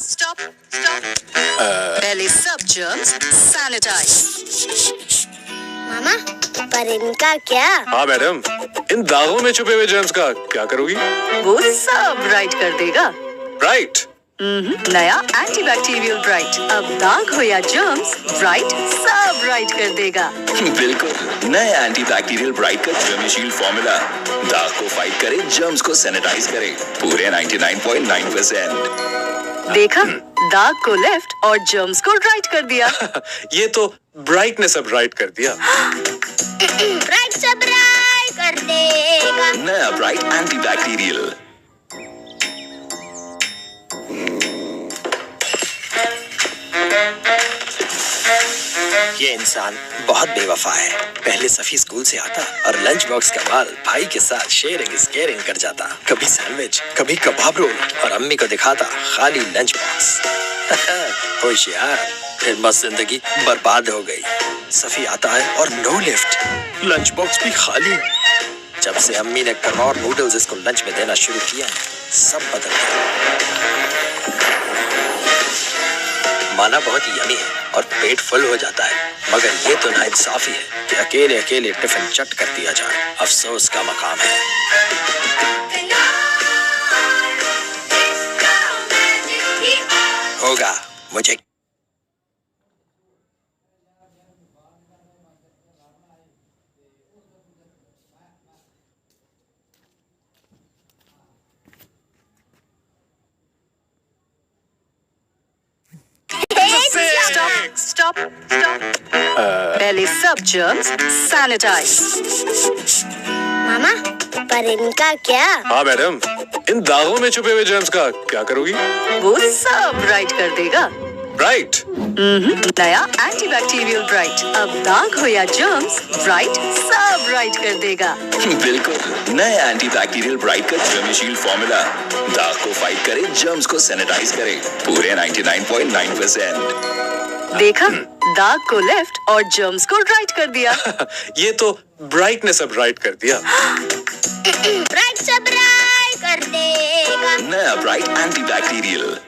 Stop stop पहले सब germs sanitise. मामा, पर इनका क्या? हाँ मैडम, इन दागों में छुपे हुए जर्म्स का क्या करोगी? वो सब ब्राइट कर देगा। ब्राइट? नया एंटीबैक्टीरियल ब्राइट, अब दाग हो या जर्म्स, ब्राइट सब ब्राइट कर देगा। बिल्कुल, नया एंटीबैक्टीरियल ब्राइट का जर्मीशील्ड फॉर्मूला दाग को फाइट करे, जर्म्स को सैनिटाइज करे, पूरे 99.9%। देखा, दाग को लेफ्ट और जर्म्स को राइट कर दिया। ये तो ब्राइटनेस अब राइट कर दिया। ब्राइट सब ब्राइट कर देगा। नया ब्राइट एंटीबैक्टीरियल। ये इंसान बहुत बेवफा है। पहले सफी स्कूल से आता और लंच बॉक्स का माल भाई के साथ शेयरिंग इज केयरिंग कर जाता। कभी सैंडविच, कभी कबाब रोल, और अम्मी को दिखाता खाली लंच बॉक्स। होशियार, फिर मस्त जिंदगी बर्बाद हो गई। सफी आता है और नो लिफ्ट, लंच बॉक्स भी खाली। जब से अम्मी ने कनौर नूडल्स इसको लंच में देना शुरू किया, सब बदल गया। माना बहुत यमी है और पेट फुल हो जाता है, मगर ये तो नाइंसाफी है कि अकेले अकेले टिफिन चट कर दिया जाए। अफसोस का मकाम है। होगा मुझे। स्टॉप स्टॉप स्टॉप पहले सब जर्म्स सैनिटाइज। मामा, पर इनका क्या? हाँ मैडम, इन दागों में छुपे हुए जर्म्स का क्या करोगी? वो सब ब्राइट कर देगा। ब्राइट? नया एंटीबैक्टीरियल ब्राइट, अब दाग हो या जर्म्स, ब्राइट सब ब्राइट कर देगा। बिल्कुल, नया एंटीबैक्टीरियल ब्राइट का जर्मीशील्ड फॉर्मूला दाग को फाइट करे, जर्म्स को सैनिटाइज करे, पूरे 99.9%। देखा, दाग को लेफ्ट और जर्म्स को राइट कर दिया। ये तो ब्राइटनेस अब राइट कर दिया। ब्राइट सब ब्राइट कर देगा। नया ब्राइट एंटीबैक्टीरियल।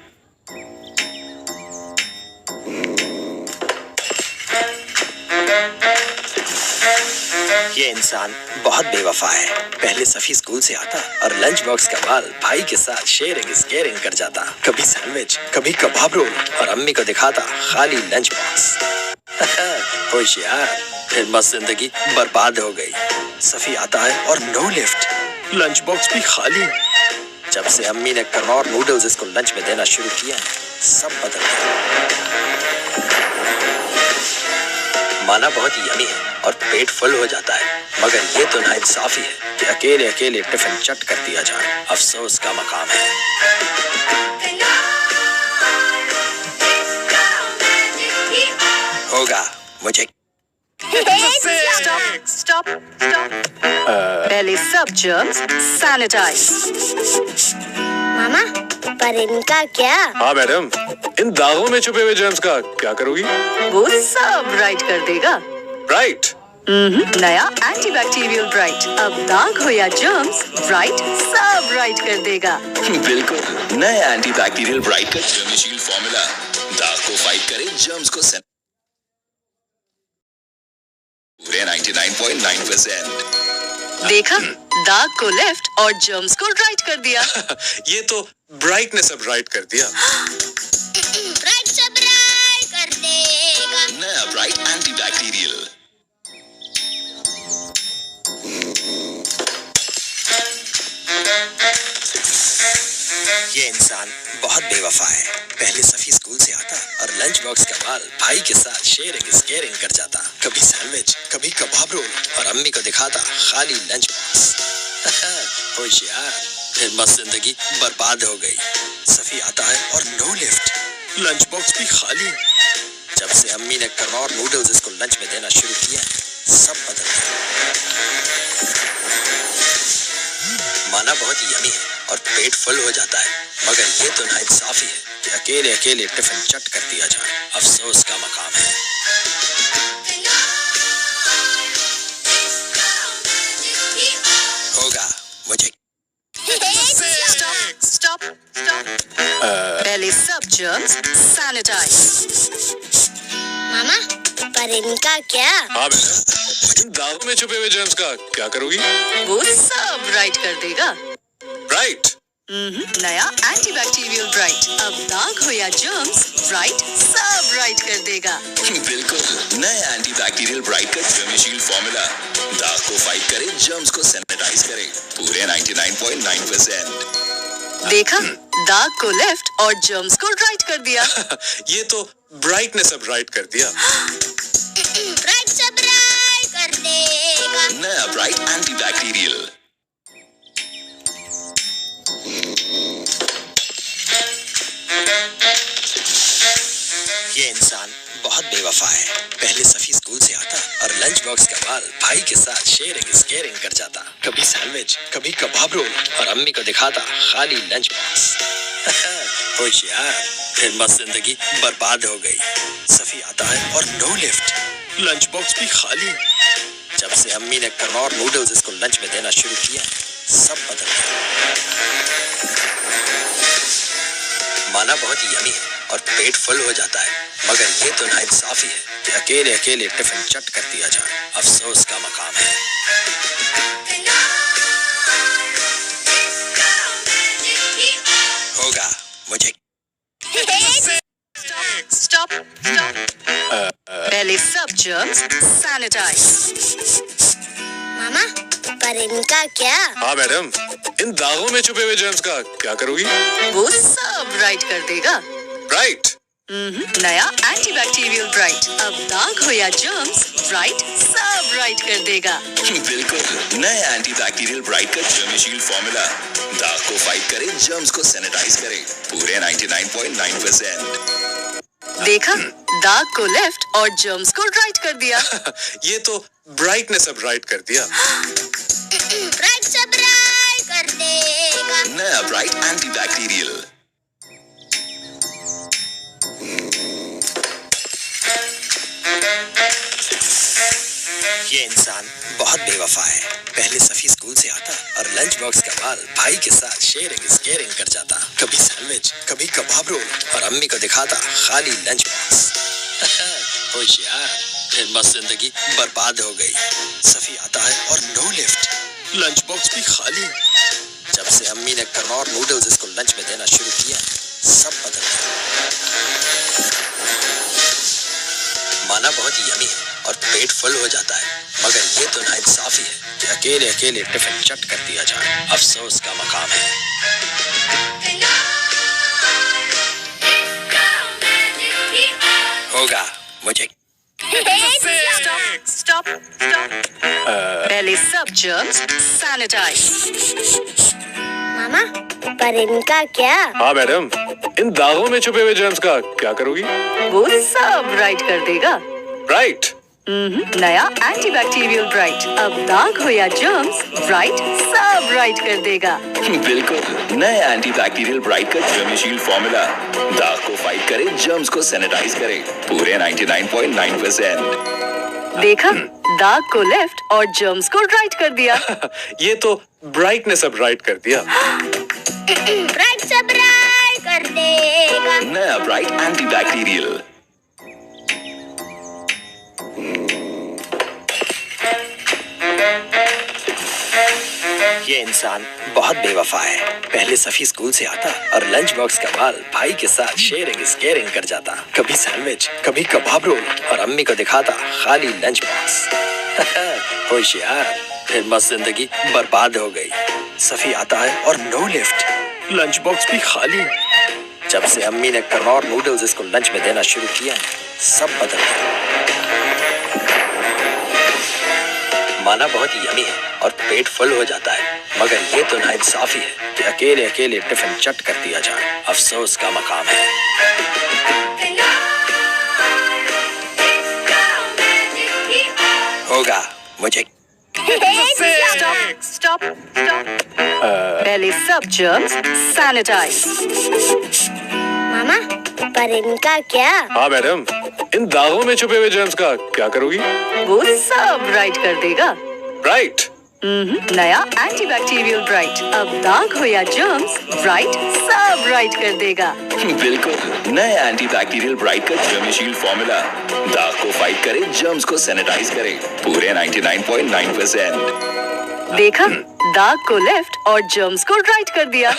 ये इंसान बहुत बेवफा है। पहले सफी स्कूल से आता और लंच बॉक्स का माल भाई के साथ शेयरिंग इज केयरिंग कर जाता। कभी सैंडविच, कभी कबाब रोल, और अम्मी को दिखाता खाली लंच बॉक्स। होशियार, फिर मस्त जिंदगी बर्बाद हो गई। सफी आता है और नो लिफ्ट, लंच बॉक्स भी खाली। जब से अम्मी ने कनौर नूडल्स इसको लंच में देना शुरू किया, सब बदल गया। माना बहुत यमी है और पेट फुल हो जाता है, मगर ये तो नाइंसाफी है कि अकेले अकेले टिफिन चट कर दिया जाए। अफसोस का मकाम है। होगा मुझे। स्टॉप स्टॉप स्टॉप पहले सब जर्म्स सैनिटाइज। मामा, पर इनका क्या? हाँ मैडम, इन दागों में छुपे हुए जर्म्स का क्या करोगी? वो सब ब्राइट कर देगा। ब्राइट? नया एंटीबैक्टीरियल ब्राइट, अब दाग हो या जर्म्स, ब्राइट सब ब्राइट कर देगा। बिल्कुल, नया एंटीबैक्टीरियल ब्राइट का जर्मीशील्ड फॉर्मूला दाग को फाइट करे, जर्म्स को पूरे 99.9%। देखा, दाग को लेफ्ट और जर्म्स को राइट कर दिया। ये तो ब्राइटनेस अब राइट कर दिया। ब्राइट सब ब्राइट कर देगा। नया ब्राइट एंटीबैक्टीरियल। ये इंसान बहुत बेवफा है। पहले सफी स्कूल से आता और लंच बॉक्स का माल भाई के साथ शेयरिंग इज केयरिंग कर जाता। कभी सैंडविच, कभी कबाब रोल, और अम्मी को दिखाता खाली लंच बॉक्स। होशियार, फिर मस्त जिंदगी बर्बाद हो गई। सफी आता है और नो लिफ्ट, लंच बॉक्स भी खाली। जब से अम्मी ने कनौर नूडल्स इसको लंच में देना शुरू किया, सब बदल गया। माना बहुत यमी है और पेट फुल हो जाता है, मगर ये तो नाइंसाफी है कि अकेले अकेले टिफिन चट कर दिया जाए। अफसोस का मकाम है। होगा मुझे। स्टॉप स्टॉप स्टॉप पहले सब जर्म्स सैनिटाइज। मामा, पर इनका क्या? हाँ बेटा, इन दागों में छुपे हुए जर्म्स का क्या करोगी? वो सब राइट कर देगा। राइट। नया एंटीबैक्टीरियल ब्राइट, अब दाग हो या जर्म्स, ब्राइट सब राइट कर देगा। बिल्कुल, नए एंटीबैक्टीरियल ब्राइट का जर्मशील फॉर्मूला दाग को फाइट करे, जर्म्स को सैनिटाइज करे, पूरे 99.9%। देखा, दाग को लेफ्ट और जर्म्स को राइट कर दिया। ये तो ब्राइट ने सब राइट कर दिया। ब्राइट सब राइट कर देगा। नया ब्राइट एंटीबैक्टीरियल। ये इंसान बहुत बेवफा है। पहले सफी स्कूल से आता और लंच बॉक्स का माल भाई के साथ शेयरिंग इज केयरिंग कर जाता। कभी सैंडविच, कभी कबाब रोल, और अम्मी को दिखाता खाली लंच बॉक्स। होशियार, फिर मस्त जिंदगी बर्बाद हो गई। सफी आता है और नो लिफ्ट, लंच बॉक्स भी खाली। जब से अम्मी ने कनौर नूडल्स इसको लंच में देना शुरू किया, सब बदल गया। माना बहुत यमी है और पेट फुल हो जाता है, मगर ये तो नाइंसाफी है कि अकेले अकेले टिफिन चट कर दिया जाए। अफसोस का मकाम है। होगा मुझे। स्टॉप पहले सब जर्म्स सैनिटाइज। मामा, पर इनका क्या? हाँ मैडम, इन दागों में छुपे हुए जर्म्स का क्या करोगी? वो सब राइट कर देगा। राइट। नया एंटीबैक्टीरियल ब्राइट, अब दाग हो या जर्म्स, ब्राइट सब राइट कर देगा। बिल्कुल, नए एंटीबैक्टीरियल ब्राइट का जर्मशील फॉर्मूला दाग को फाइट करे, जर्म्स को सैनिटाइज करे, पूरे 99.9%। देखा, दाग को लेफ्ट और जर्म्स को राइट कर दिया। ये तो ब्राइट ने सब राइट कर दिया। ब्राइट सब राइट कर देगा। नया ब्राइट एंटीबैक्टीरियल। ये इंसान बहुत बेवफा है। पहले सफी स्कूल से आता और लंच बॉक्स का माल भाई के साथ शेयरिंग इज केयरिंग कर जाता। कभी सैंडविच, कभी कबाब रोल, और अम्मी को दिखाता खाली लंच बॉक्स। होशियार, फिर मस्त जिंदगी बर्बाद हो गई। सफी आता है और नो लिफ्ट, लंच बॉक्स भी खाली। जब से अम्मी ने कनौर नूडल्स इसको लंच में देना शुरू किया, सब बदल गया। माना बहुत यमी है और पेट फुल हो जाता है, मगर ये तो नाइंसाफी है कि अकेले अकेले टिफिन चट कर दिया जाए। अफसोस का मकाम है। होगा मुझे। स्टॉप पहले सब जर्म्स सैनिटाइज। मामा, पर इनका क्या? हाँ मैडम, इन दागों में छुपे हुए जर्म्स का क्या करोगी? वो सब राइट कर देगा। राइट। नया एंटीबैक्टीरियल ब्राइट, अब दाग हो या जर्म्स, ब्राइट सब राइट कर देगा। बिल्कुल, नए एंटीबैक्टीरियल ब्राइट का जर्मशील फॉर्मूला दाग को फाइट करे, जर्म्स को सैनिटाइज करे, पूरे 99.9%। देखा, दाग को लेफ्ट और जर्म्स को राइट कर दिया। ये तो ब्राइट ने सब राइट कर दिया। ब्राइट सब राइट कर देगा। नया ब्राइट एंटीबैक्टीरियल। ये इंसान बहुत बेवफा है। पहले सफी स्कूल से आता और लंच बॉक्स का माल भाई के साथ शेयरिंग इज केयरिंग कर जाता। कभी सैंडविच, कभी कबाब रोल, और अम्मी को दिखाता खाली लंच बॉक्स। होशियार, फिर मस्त जिंदगी बर्बाद हो गई। सफी आता है और नो लिफ्ट, लंच बॉक्स भी खाली। जब से अम्मी ने कनौर नूडल्स इसको लंच में देना शुरू किया, सब बदल गया। माना बहुत यमी है और पेट फुल हो जाता है, मगर ये तो नाइंसाफी है कि अकेले अकेले टिफिन चट कर दिया जाए। अफसोस का मकाम है। होगा मुझे। स्टॉप पहले सब जर्म्स सैनिटाइज। मामा, पर इनका क्या? हाँ मैडम, इन दागों में छुपे हुए जर्म्स का क्या करोगी? वो सब राइट कर देगा। राइट। नया एंटीबैक्टीरियल ब्राइट अब दाग हो या जर्म्स, ब्राइट सब ब्राइट कर देगा। बिल्कुल, नए एंटीबैक्टीरियल ब्राइट का जर्मीशील्ड फॉर्मूला दाग को फाइट करे, जर्म्स को सैनिटाइज करे, पूरे 99.9%। देखा, दाग को लेफ्ट और जर्म्स को राइट कर दिया।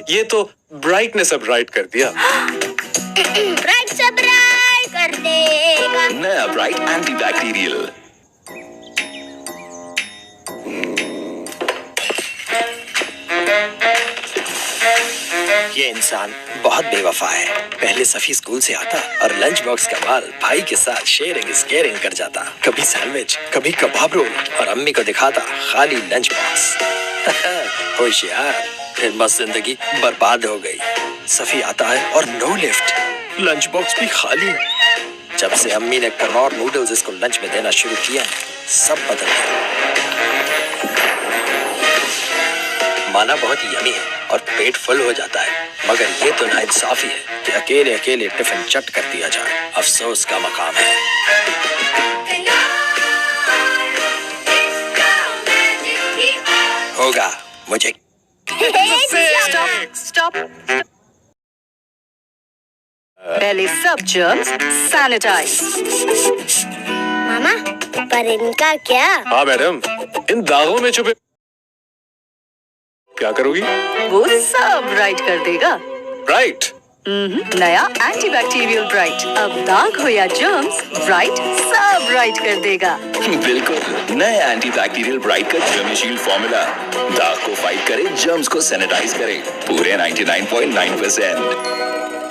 ये तो ब्राइट ने सब राइट कर दिया। ब्राइट से ब्राइट कर देगा। नया ब्राइट एंटीबैक्टीरियल। ये इंसान बहुत बेवफा है। पहले सफी स्कूल से आता और लंच बॉक्स का माल भाई के साथ शेयरिंग इज केयरिंग कर जाता। कभी सैंडविच, कभी कबाब रोल और अम्मी को दिखाता खाली लंच बॉक्स। होशियार, फिर मस्त जिंदगी बर्बाद हो गई। सफी आता है और नो लिफ्ट, लंच बॉक्स भी खाली। जब से अम्मी ने कनौर नूडल्स इसको लंच में देना शुरू किया, सब बदल गया। माना बहुत यमी है और पेट फुल हो जाता है, मगर ये तो नाइंसाफी है कि अकेले अकेले टिफिन चट कर दिया जाए। अफसोस का मकाम है। होगा मुझे। स्टॉप। पहले सब जर्म्स सैनिटाइज। मामा, पर इनका क्या? हाँ मैडम, इन दागों में छुपे क्या करोगी? वो सब राइट कर देगा। राइट। नया एंटीबैक्टीरियल ब्राइट अब दाग हो या जर्म्स, ब्राइट सब राइट कर देगा। बिल्कुल, नए एंटीबैक्टीरियल ब्राइट का जर्मीशील्ड फॉर्मूला दाग को फाइट करे, जर्म्स को सैनिटाइज करे, पूरे 99.9%।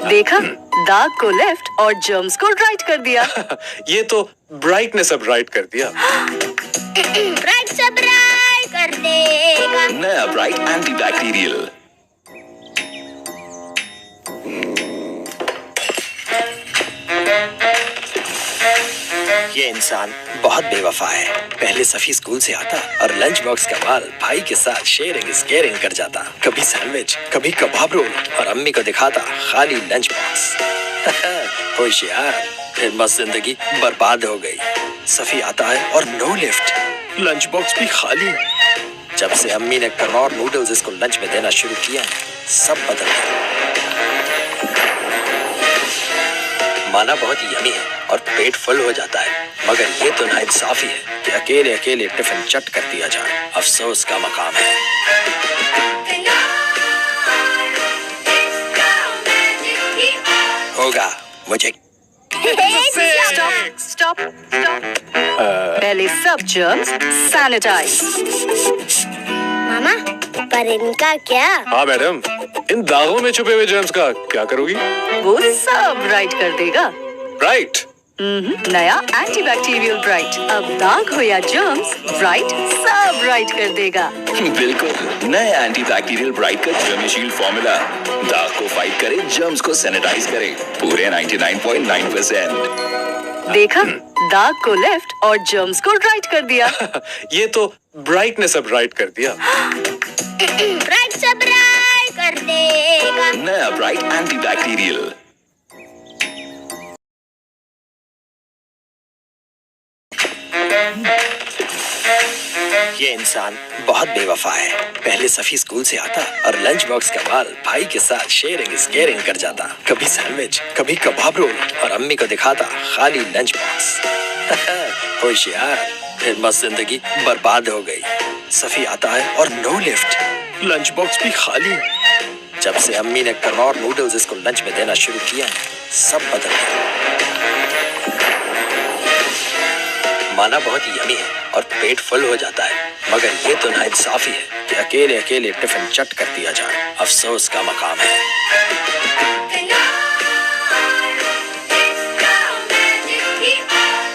देखा, दाग को लेफ्ट और जर्म्स को राइट कर दिया। ये तो ब्राइट ने सब राइट कर दिया। ब्राइट से ब्राइट कर देगा। नया ब्राइट एंटीबैक्टीरियल। ये इंसान बहुत बेवफा है। पहले सफी स्कूल से आता और लंच बॉक्स का माल भाई के साथ शेयरिंग इज केयरिंग कर जाता। कभी सैंडविच, कभी कबाब रोल और अम्मी को दिखाता खाली लंच बॉक्स। होशियार, फिर मस्त जिंदगी बर्बाद हो गई। सफी आता है और नो लिफ्ट, लंच बॉक्स भी खाली। जब से अम्मी ने कनौर नूडल्स इसको लंच में देना शुरू किया, सब बदल गया। माना बहुत यमी है और पेट फुल हो जाता है, मगर ये तो नाइंसाफी है कि अकेले अकेले टिफिन चट कर दिया जाए। अफसोस का मकाम है। होगा मुझे। स्टॉप। पहले सब जर्म्स सैनिटाइज। मामा, पर इनका क्या? हाँ मैडम, इन दागों में छुपे हुए जर्म्स का क्या करोगी? वो सब राइट कर देगा। राइट। नया एंटीबैक्टीरियल ब्राइट अब दाग हो या जर्म्स, ब्राइट सब राइट कर देगा। बिल्कुल, नए एंटीबैक्टीरियल ब्राइट का जर्मीशील्ड फॉर्मूला दाग को फाइट करे, जर्म्स को सैनिटाइज करे, पूरे 99.9%। देखा, दाग को लेफ्ट और जर्म्स को राइट कर दिया। ये तो ब्राइट ने सब राइट कर दिया। ब्राइट से ब्राइट कर देगा। नया ब्राइट एंटीबैक्टीरियल। ये इंसान बहुत बेवफा है। पहले सफी स्कूल से आता और लंच बॉक्स का माल भाई के साथ शेयरिंग इज केयरिंग कर जाता। कभी सैंडविच, कभी कबाब रोल और अम्मी को दिखाता खाली लंच बॉक्स। होशियार, फिर मस्त जिंदगी बर्बाद हो गई। सफी आता है और नो लिफ्ट, लंच बॉक्स भी खाली। जब से अम्मी ने कनौर नूडल्स इसको लंच में देना शुरू किया, सब बदल गया। माना बहुत यमी है और पेट फुल हो जाता है, मगर ये तो नाइंसाफी है कि अकेले अकेले टिफिन चट कर दिया जाए। अफसोस का मकाम है।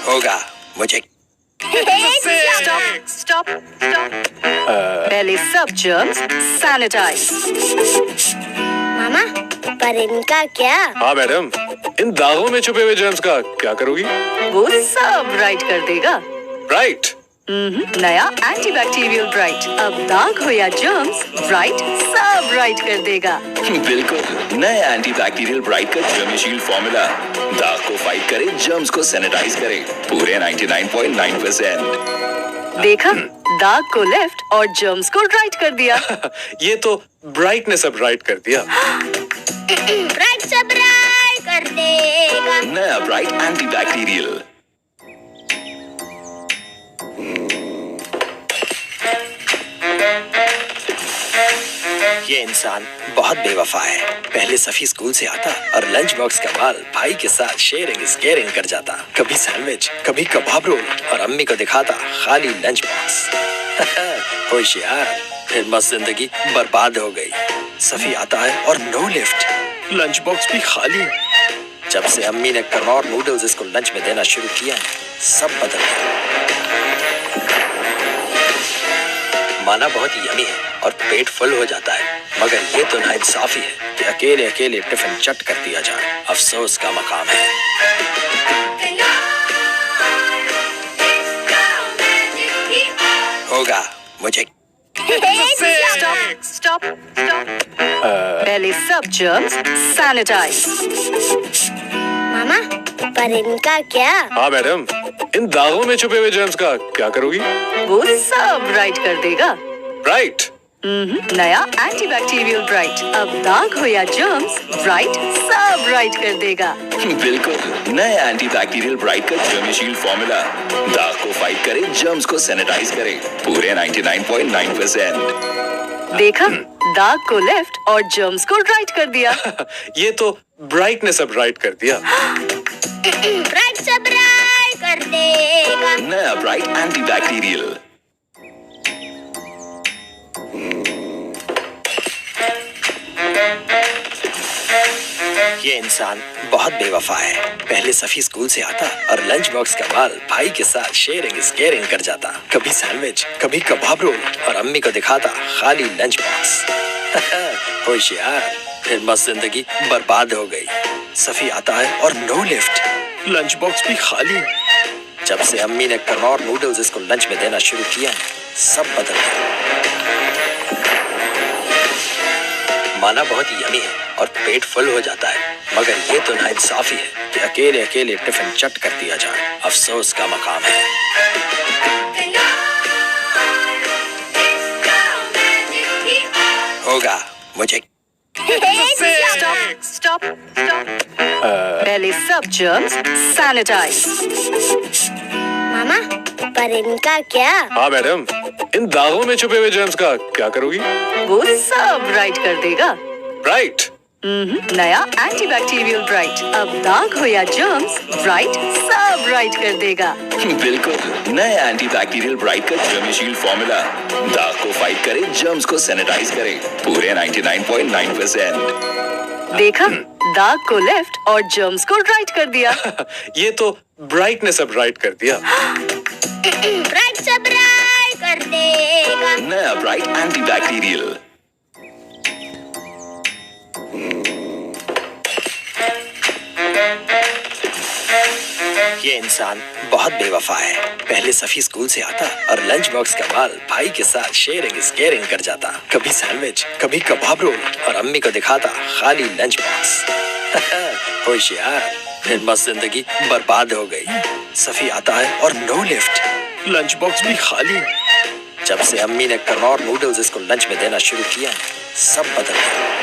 होगा मुझे। स्टॉप। पहले सब जर्म्स सैनिटाइज। मामा, पर इनका क्या? हाँ मैडम, इन दागों में छुपे हुए जर्म्स का क्या करोगी? वो सब राइट कर देगा। राइट। नया एंटीबैक्टीरियल ब्राइट अब दाग हो या जर्म्स, ब्राइट सब राइट कर देगा। बिल्कुल, नए एंटीबैक्टीरियल ब्राइट का जर्मीशील्ड फॉर्मूला दाग को फाइट करे, जर्म्स को सैनिटाइज करे, पूरे 99.9%। देखा, दाग को लेफ्ट और जर्म्स को राइट कर दिया। ये तो ब्राइटनेस अब राइट कर दिया। ब्राइट से ब्राइट कर देगा। नया ब्राइट एंटी बैक्टीरियल। ये इंसान बहुत बेवफा है। पहले सफी स्कूल से आता और लंच बॉक्स का माल भाई के साथ शेयरिंग इज केयरिंग कर जाता। कभी सैंडविच, कभी कबाब रोल और अम्मी को दिखाता खाली लंच बॉक्स। होशियार, फिर मस्त जिंदगी बर्बाद हो गई। सफी आता है और नो लिफ्ट, लंच बॉक्स भी खाली। जब से अम्मी ने कनौर नूडल्स इसको लंच में देना शुरू किया, सब बदल गया। माना बहुत यमी है और पेट फुल हो जाता है, मगर ये तो नाइंसाफी है कि अकेले अकेले टिफिन चट कर दिया जाए। अफसोस का मकाम है। होगा मुझे। Stop stop stop. पहले सब जर्म्स सैनिटाइज। मामा, पर इनका क्या? हाँ मैडम, इन दागों में छुपे हुए जर्म्स का क्या करोगी? वो सब राइट कर देगा। राइट। नया एंटीबैक्टीरियल ब्राइट, अब दाग हो या जर्म्स, ब्राइट सब राइट कर देगा। बिल्कुल, नए एंटी बैक्टीरियल ब्राइट का जर्मशील फॉर्मूला दाग को फाइट करे, जर्म्स को सैनिटाइज करे पूरे 99.9%। देखा, दाग को लेफ्ट और जर्म्स को राइट कर दिया। ये तो ब्राइटनेस अब राइट कर दिया। ब्राइट से ब्राइट कर देगा। नया ब्राइट एंटी बैक्टीरियल। ये इंसान बहुत बेवफा है। पहले सफी स्कूल से आता और लंच बॉक्स का माल भाई के साथ शेयरिंग इज केयरिंग कर जाता। कभी सैंडविच, कभी कबाब रोल और अम्मी को दिखाता खाली लंच बॉक्स। होशियार, फिर मस्त जिंदगी बर्बाद हो गई। सफी आता है और नो लिफ्ट, लंच बॉक्स भी खाली। जब से अम्मी ने कनौर नूडल्स इसको लंच में देना शुरू किया, सब बदल गया। माना बहुत यमी है और पेट फुल हो जाता है, मगर ये तो नाइंसाफी है कि अकेले अकेले टिफिन चट कर दिया जाए। अफसोस का मकाम है। होगा मुझे। Stop stop stop. पहले सब जर्म्स सैनिटाइज। मामा, पर इनका क्या? हाँ मैडम, इन दागों में छुपे हुए जर्म्स का क्या करोगी? वो सब राइट कर देगा। राइट। नया एंटीबैक्टीरियल ब्राइट, अब दाग हो या जर्म्स, ब्राइट सब राइट कर देगा। बिल्कुल, नए एंटी बैक्टीरियल ब्राइट का जर्मशील फॉर्मूला दाग को फाइट करे, जर्म्स को सैनिटाइज करे पूरे 99.9%। देखा, दाग को लेफ्ट और जर्म्स को राइट कर दिया। ये तो ब्राइटनेस अब राइट कर दिया। ब्राइट से ब्राइट कर देगा। नया ब्राइट एंटी बैक्टीरियल। ये इंसान बहुत बेवफा है। पहले सफी स्कूल से आता और लंच बॉक्स का माल भाई के साथ शेयरिंग इज केयरिंग कर जाता। कभी सैंडविच, कभी कबाब रोल और अम्मी को दिखाता खाली लंच बॉक्स। होशियार, फिर मस्त जिंदगी बर्बाद हो गई। सफी आता है और नो लिफ्ट, लंच बॉक्स भी खाली। जब से अम्मी ने कनौर नूडल्स इसको लंच में देना शुरू किया, सब बदल गया।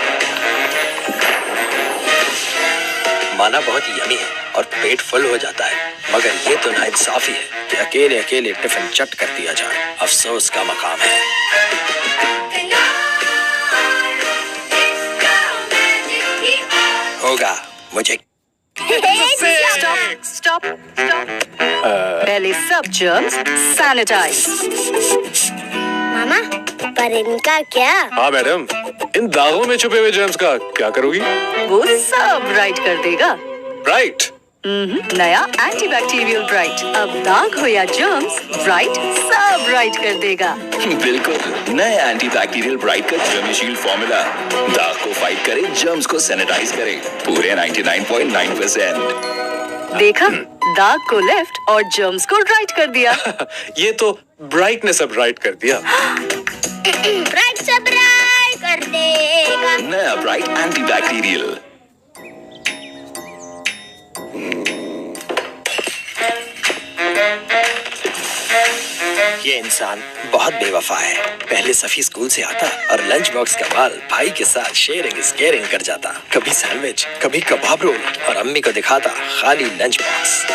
माना बहुत यमी है और पेट फुल हो जाता है, मगर ये तो नाइंसाफी है कि अकेले अकेले टिफिन चट कर दिया जाए। अफसोस का मकाम है। होगा मुझे। Stop stop stop. पहले सब जर्म्स सैनिटाइज। मामा, पर इनका क्या? हाँ मैडम, इन दागों में छुपे हुए जर्म्स का क्या करोगी? वो सब राइट कर देगा। राइट। नया एंटीबैक्टीरियल ब्राइट, अब दाग हो या जर्म्स, ब्राइट सब राइट कर देगा। बिल्कुल, नए एंटी बैक्टीरियल ब्राइट का जर्मशील फॉर्मूला दाग को फाइट करे, जर्म्स को सैनिटाइज करे पूरे 99.9%। देखा, दाग को लेफ्ट और जर्म्स को राइट कर दिया। ये तो ब्राइटनेस अब राइट कर दिया। ब्राइट से ब्राइट कर देगा। नया ब्राइट एंटी बैक्टीरियल। ये इंसान बहुत बेवफा है। पहले सफी स्कूल से आता और लंच बॉक्स का माल भाई के साथ शेयरिंग इज केयरिंग कर जाता। कभी सैंडविच, कभी कबाब रोल और अम्मी को दिखाता खाली लंच बॉक्स।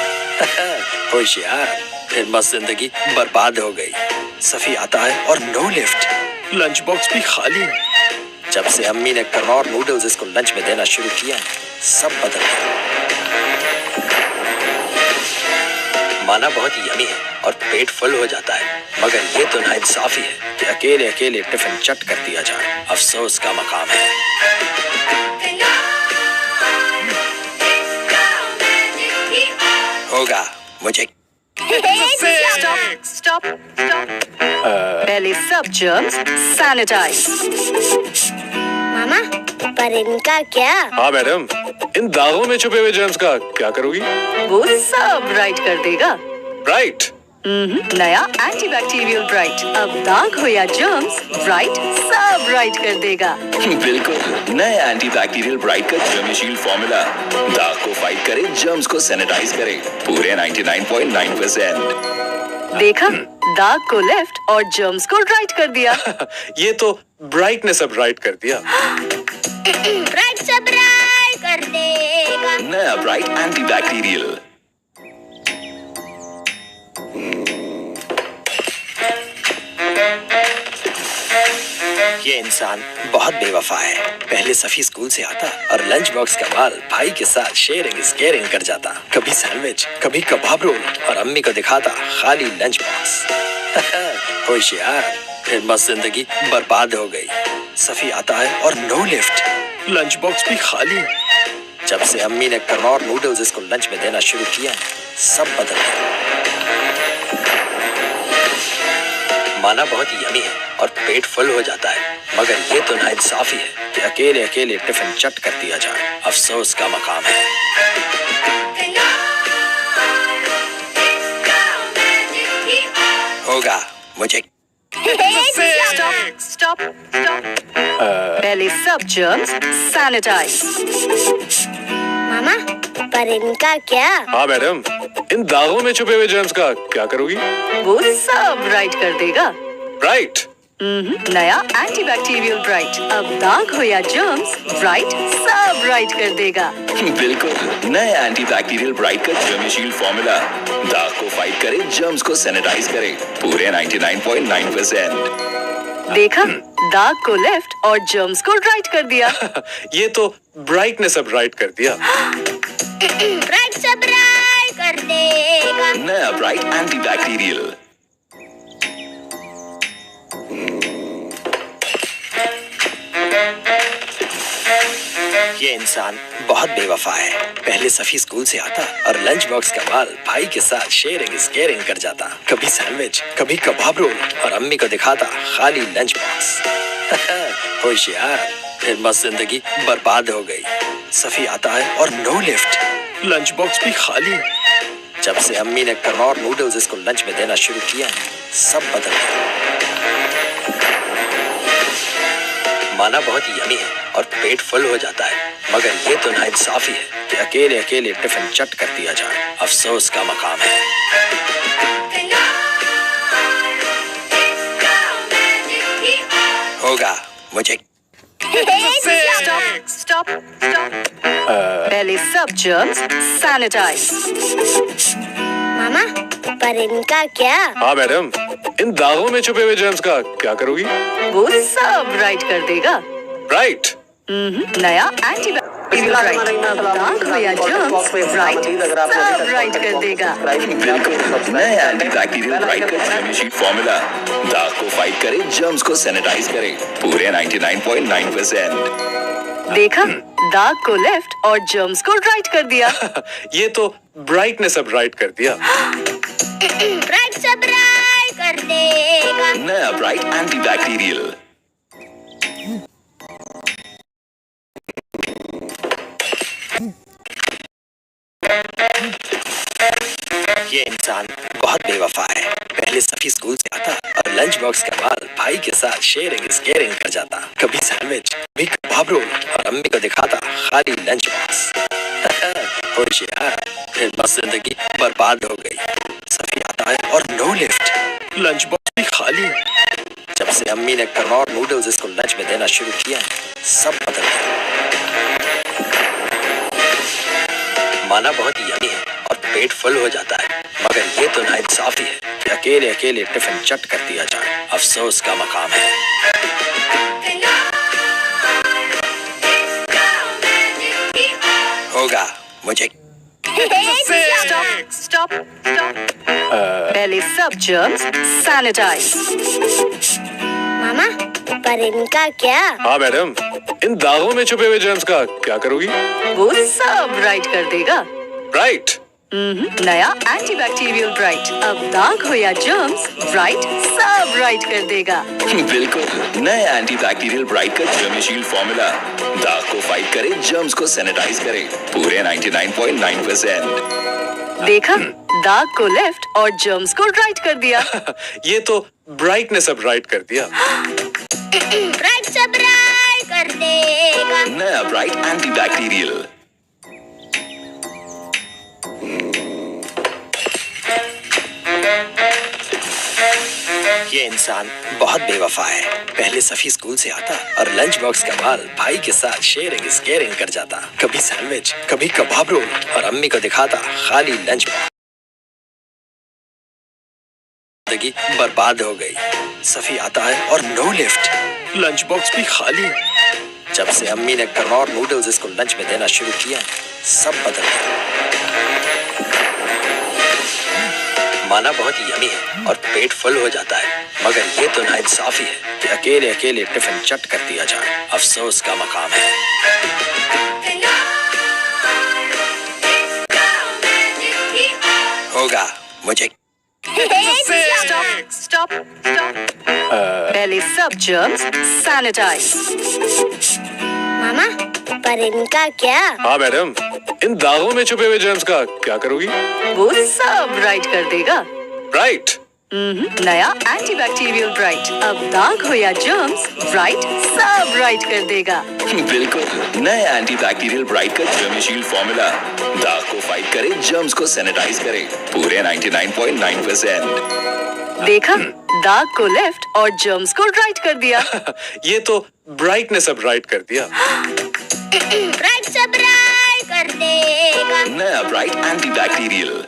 होशियार, फिर मस्त जिंदगी बर्बाद हो गई। सफी आता है और नो लिफ्ट, लंच बॉक्स भी खाली। जब से अम्मी ने कनौर नूडल्स इसको लंच में देना शुरू किया, सब बदल गया। माना बहुत यमी है और पेट फुल हो जाता है, मगर ये तो नाइंसाफी है कि अकेले अकेले टिफिन चट कर दिया जाए। अफसोस का मकाम है। होगा मुझे। स्टॉप। पहले सब जर्म्स सैनिटाइज। मामा, पर इनका क्या? हाँ मैडम, इन दागों में छुपे हुए जर्म्स का क्या करोगी? वो सब राइट कर देगा। राइट। नया एंटीबैक्टीरियल ब्राइट, अब दाग हो या जर्म्स, ब्राइट सब राइट कर देगा। बिल्कुल, नए एंटीबैक्टीरियल ब्राइट का जर्मशील फॉर्मूला दाग को फाइट करे, जर्म्स को सैनिटाइज करे पूरे 99.9%। देखा, दाग को लेफ्ट और जर्म्स को राइट कर दिया। ये तो ब्राइट ने सब राइट कर दिया। ब्राइट सब राइट कर देगा। नया ब्राइट एंटीबैक्टीरियल। ये इंसान बहुत बेवफा है। पहले सफी स्कूल से आता और लंच बॉक्स का माल भाई के साथ शेयरिंग इज केयरिंग कर जाता। कभी सैंडविच, कभी कबाब रोल और अम्मी को दिखाता खाली लंच बॉक्स। होशियार, फिर मस्त जिंदगी बर्बाद हो गई। सफी आता है और नो लिफ्ट, लंच बॉक्स भी खाली। जब से अम्मी ने कनौर नूडल्स इसको लंच में देना शुरू किया, सब बदल गया। माना बहुत यमी है और पेट फुल हो जाता है, मगर ये तो नाइंसाफी है कि अकेले अकेले टिफिन चट कर दिया जाए। अफसोस का मकाम है। होगा मुझे। स्टॉप। पहले सब जर्म्स सैनिटाइज। मामा, पर इनका क्या? हाँ मैडम, इन दागों में छुपे हुए जर्म्स का क्या करोगी? वो सब राइट कर देगा। राइट। नया एंटीबैक्टीरियल ब्राइट, अब दाग हो या जर्म्स, ब्राइट सब राइट कर देगा। बिल्कुल, नए एंटीबैक्टीरियल ब्राइट का जर्मशील फॉर्मूला दाग को फाइट करे, जर्म्स को सैनिटाइज करे पूरे 99.9%। देखा, दाग को लेफ्ट और जर्म्स को राइट कर दिया। ये तो ब्राइट ने सब राइट कर दिया। ब्राइट सब राइट कर देगा। नया ब्राइट एंटीबैक्टीरियल। ये इंसान बहुत बेवफा है। पहले सफी स्कूल से आता और लंच बॉक्स का माल भाई के साथ शेयरिंग इज केयरिंग कर जाता। कभी सैंडविच, कभी कबाब रोल और अम्मी को दिखाता खाली लंच बॉक्स। होशियार, फिर मस्त जिंदगी बर्बाद हो गई। सफी आता है और नो लिफ्ट, लंच बॉक्स भी खाली। जब से अम्मी ने कनौर नूडल्स इसको लंच में देना शुरू किया, सब बदल गया। माना बहुत यमी है और पेट फुल हो जाता है, मगर ये तो नाइंसाफी है कि अकेले अकेले टिफिन चट कर दिया जाए। अफसोस का मकाम है। होगा मुझे। स्टॉप। पहले सब जर्म्स सैनिटाइज। मामा, पर इनका क्या? हाँ मैडम, इन दागों में छुपे हुए जर्म्स का क्या करोगी? वो सब राइट कर देगा। राइट। नया एंटीबैक्टीरियल ब्राइट, अब दाग हो या जर्म्स, ब्राइट सब राइट कर देगा। बिल्कुल, नए एंटीबैक्टीरियल ब्राइट का जर्मशील फॉर्मूला दाग को फाइट करे, जर्म्स को सैनिटाइज करे पूरे 99.9%। देखा, दाग को लेफ्ट और जर्म्स को राइट कर दिया। ये तो ब्राइट ने सब राइट कर दिया। ब्राइट सब राइट कर देगा। नया ब्राइट एंटीबैक्टीरियल। ये इंसान बहुत बेवफा है। पहले सफी स्कूल से आता और लंच बॉक्स का माल भाई के साथ शेयरिंग इज केयरिंग कर जाता। कभी सैंडविच, कभी कबाब रोल और अम्मी को दिखाता खाली लंच बॉक्स। होशियार, फिर मस्त जिंदगी बर्बाद हो गई। सफी आता है और नो लिफ्ट, लंच बॉक्स भी खाली। जब से अम्मी ने कनौर नूडल्स इसको लंच में देना शुरू किया, सब बदल गया। माना बहुत यमी है और पेट फुल हो जाता है, मगर ये तो नाइंसाफी है कि अकेले अकेले टिफिन चट कर दिया जाए। अफसोस का मकाम है। होगा मुझे। स्टॉप पहले सब जर्म्स सैनिटाइज। मामा, पर इनका क्या? हाँ मैडम, इन दागों में छुपे हुए जर्म्स का क्या करोगी? वो सब राइट कर देगा। राइट। नया एंटीबैक्टीरियल ब्राइट, अब दाग हो या जर्म्स, ब्राइट सब राइट कर देगा। बिल्कुल, नए एंटीबैक्टीरियल ब्राइट का जर्मीशील फॉर्मूला दाग को फाइट करे, जर्म्स को सैनिटाइज करे पूरे 99.9%। देखा, दाग को लेफ्ट और जर्म्स को राइट कर दिया। ये तो ब्राइट ने सब राइट कर दिया। ब्राइट सब राइट कर देगा। नया ब्राइट एंटीबैक्टीरियल। ये इंसान बहुत बेवफा है। पहले सफी स्कूल से आता और लंच बॉक्स का माल भाई के साथ शेयरिंग इज केयरिंग कर जाता। कभी सैंडविच, कभी कबाब रोल, और अम्मी को दिखाता खाली लंच बॉक्स। जिंदगी बर्बाद हो गई। सफी आता है और नो लिफ्ट, लंच बॉक्स भी खाली। जब से अम्मी ने कनौर नूडल्स इसको लंच में देना शुरू किया, सब बदल गया। माना बहुत यमी है और पेट फुल हो जाता है, मगर ये तो नाइंसाफी है कि अकेले अकेले टिफिन चट कर दिया जाए। अफसोस का मकाम है। होगा मुझे। स्टॉप पहले सब जर्म्स सैनिटाइज। मामा, पर इनका क्या? हाँ मैडम, इन दागों में छुपे हुए जर्म्स का क्या करोगी? वो सब राइट कर देगा। राइट। नया एंटीबैक्टीरियल ब्राइट, अब दाग हो या जर्म्स, ब्राइट सब राइट कर देगा। बिल्कुल, नए एंटीबैक्टीरियल ब्राइट का जर्मीशील फॉर्मूला दाग को फाइट करे, जर्म्स को सैनिटाइज करे पूरे 99.9%। देखा, दाग को लेफ्ट और जर्म्स को राइट कर दिया। ये तो ब्राइट ने सब राइट कर दिया। ब्राइट सब राइट कर देगा। नया ब्राइट एंटीबैक्टीरियल।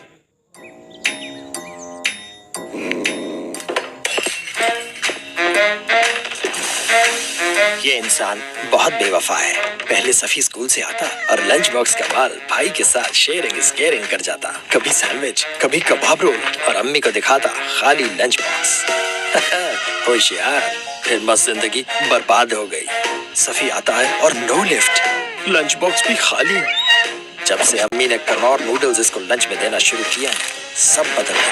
ये इंसान बहुत बेवफा है। पहले सफी स्कूल से आता और लंच बॉक्स का माल भाई के साथ शेयरिंग इज केयरिंग कर जाता। कभी सैंडविच, कभी कबाब रोल, और अम्मी को दिखाता खाली लंच बॉक्स। होशियार, फिर मस्त जिंदगी बर्बाद हो गई। सफी आता है और नो लिफ्ट, लंच बॉक्स भी खाली। जब से अम्मी ने कनौर नूडल्स इसको लंच में देना शुरू किया, सब बदल गया।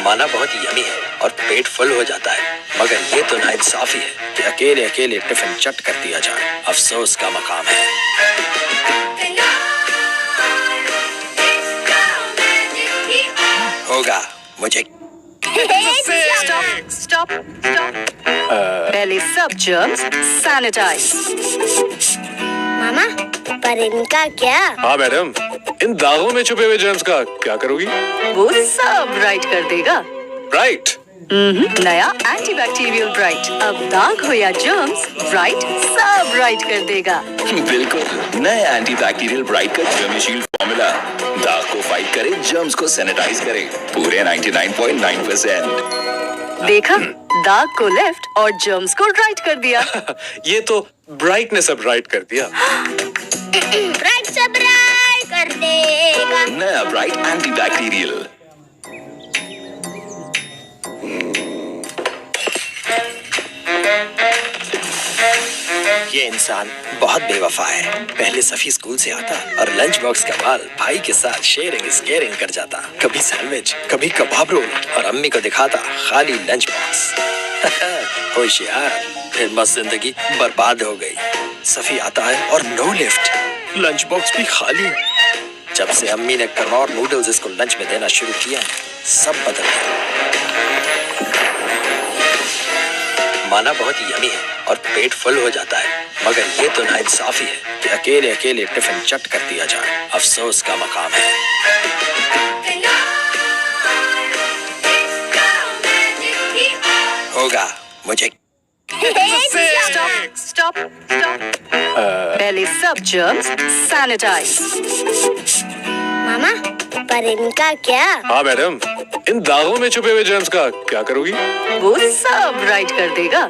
माना बहुत यमी है और पेट फुल हो जाता है, मगर ये तो नाइंसाफी है कि अकेले अकेले टिफिन चट कर दिया जाए। अफसोस का मकाम है। होगा मुझे। स्टॉप पहले सब जर्म्स सैनिटाइज। मामा, पर इनका क्या? हाँ मैडम, इन दागों में छुपे हुए जर्म्स का क्या करोगी? वो सब राइट कर देगा। राइट। नया एंटीबैक्टीरियल ब्राइट, अब दाग हो या जर्म्स, ब्राइट सब राइट कर देगा। बिल्कुल, नए एंटीबैक्टीरियल ब्राइट का जर्मीशील फॉर्मूला दाग को फाइट करे, जर्म्स को सैनिटाइज करे पूरे 99.9%। देखा, दाग को लेफ्ट और जर्म्स को राइट कर दिया। ये तो ब्राइट ने सब राइट कर दिया। ब्राइट सब राइट कर देगा। नया ब्राइट एंटीबैक्टीरियल। ये इंसान बहुत बेवफा है। पहले सफी स्कूल से आता और लंच बॉक्स का माल भाई के साथ शेयरिंग इज केयरिंग कर जाता। कभी सैंडविच, कभी कबाब रोल, और अम्मी को दिखाता खाली लंच बॉक्स। होशियार, फिर मस्त जिंदगी बर्बाद हो गई। सफी आता है और नो लिफ्ट, लंच बॉक्स भी खाली। जब से अम्मी ने कनौर नूडल्स इसको लंच में देना शुरू किया, सब बदल गया। माना बहुत यमी है और पेट फुल हो जाता है, मगर ये तो नाइंसाफी है कि अकेले अकेले टिफिन चट कर दिया जाए। अफसोस का मकाम है। होगा मुझे। स्टॉप पहले सब जर्म्स सैनिटाइज। मामा, पर इनका क्या? हाँ मैडम, इन दागों में छुपे हुए जर्म्स का क्या करोगी? वो सब राइट कर देगा।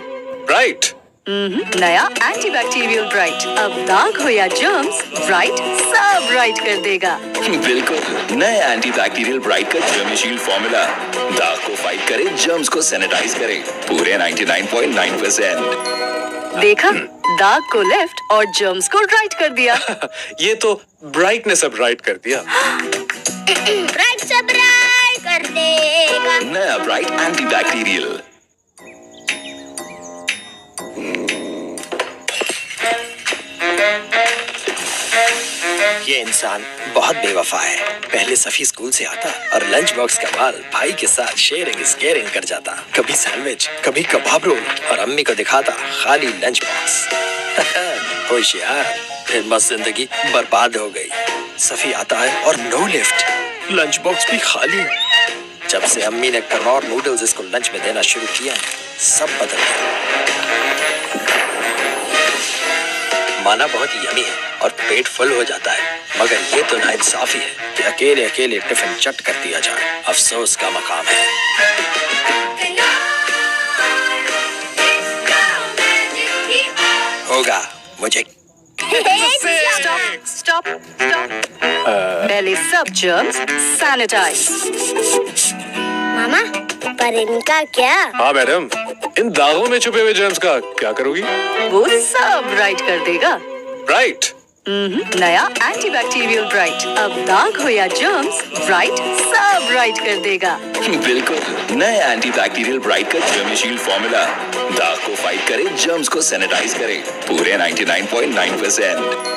राइट। नया एंटीबैक्टीरियल ब्राइट, अब दाग हो या जर्म्स, ब्राइट सब राइट कर देगा। बिल्कुल, नए एंटीबैक्टीरियल ब्राइट का जर्मीशील्ड फॉर्मूला दाग को फाइट करे, जर्म्स को सैनिटाइज करे पूरे 99.9%। देखा, दाग को लेफ्ट और जर्म्स को राइट कर दिया। ये तो ब्राइट ने सब राइट कर दिया। ब्राइट सब राइट कर देगा। नया ब्राइट एंटीबैक्टीरियल। ये इंसान बहुत बेवफा है। पहले सफी स्कूल से आता और लंच बॉक्स का माल भाई के साथ शेयरिंग इज केयरिंग कर जाता। कभी सैंडविच, कभी कबाब रोल और अम्मी को दिखाता खाली लंच बॉक्स। होशियार, फिर मस्त जिंदगी बर्बाद हो गई। सफी आता है और नो लिफ्ट, लंच बॉक्स भी खाली। जब से अम्मी ने कनौर नूडल्स इसको लंच में देना शुरू किया, सब बदल गया। माना बहुत यमी है और पेट फुल हो जाता है, मगर ये तो नाइंसाफी है कि अकेले अकेले टिफिन चट कर दिया जाए। अफसोस का मकाम है। होगा मुझे। स्टॉप पहले सब जर्म्स सैनिटाइज। मामा, पर इनका क्या? हाँ मैडम, इन दागों में छुपे हुए जर्म्स का क्या करोगी? वो सब राइट कर देगा। राइट। नया एंटीबैक्टीरियल ब्राइट, अब दाग हो या जर्म्स, ब्राइट सब राइट कर देगा। बिल्कुल, नए एंटीबैक्टीरियल ब्राइट का जर्मीशील्ड फॉर्मूला दाग को फाइट करे, जर्म्स को सैनिटाइज करे पूरे 99.9%।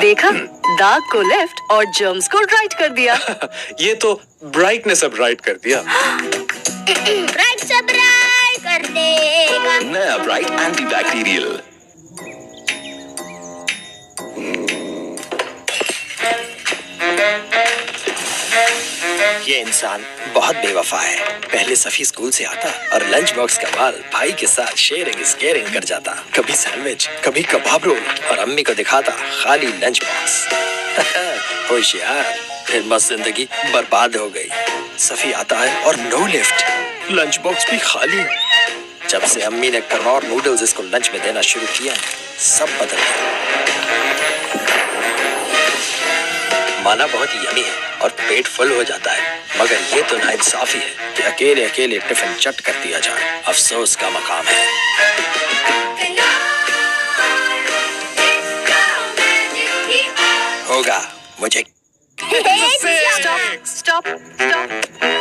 देखा, दाग को लेफ्ट और जर्म्स को राइट कर दिया। ये तो ब्राइट ने सब राइट कर दिया। ब्राइट सब राइट कर देगा। नया ब्राइट एंटीबैक्टीरियल। ये इंसान बहुत बेवफा है। पहले सफी स्कूल से आता और लंच बॉक्स का माल भाई के साथ शेयरिंग इज केयरिंग कर जाता। कभी सैंडविच, कभी कबाब रोल और अम्मी को दिखाता खाली लंच बॉक्स। होशियार, फिर मस्त जिंदगी बर्बाद हो गई। सफी आता है और नो लिफ्ट, लंच बॉक्स भी खाली। जब से अम्मी ने कनौर नूडल्स इसको लंच में देना शुरू किया, सब बदल गया। माना बहुत यमी है और पेट फुल हो जाता है, मगर ये तो नाइंसाफी है कि अकेले अकेले टिफिन चट कर दिया जाए। अफसोस का मकाम है। होगा मुझे। स्टॉप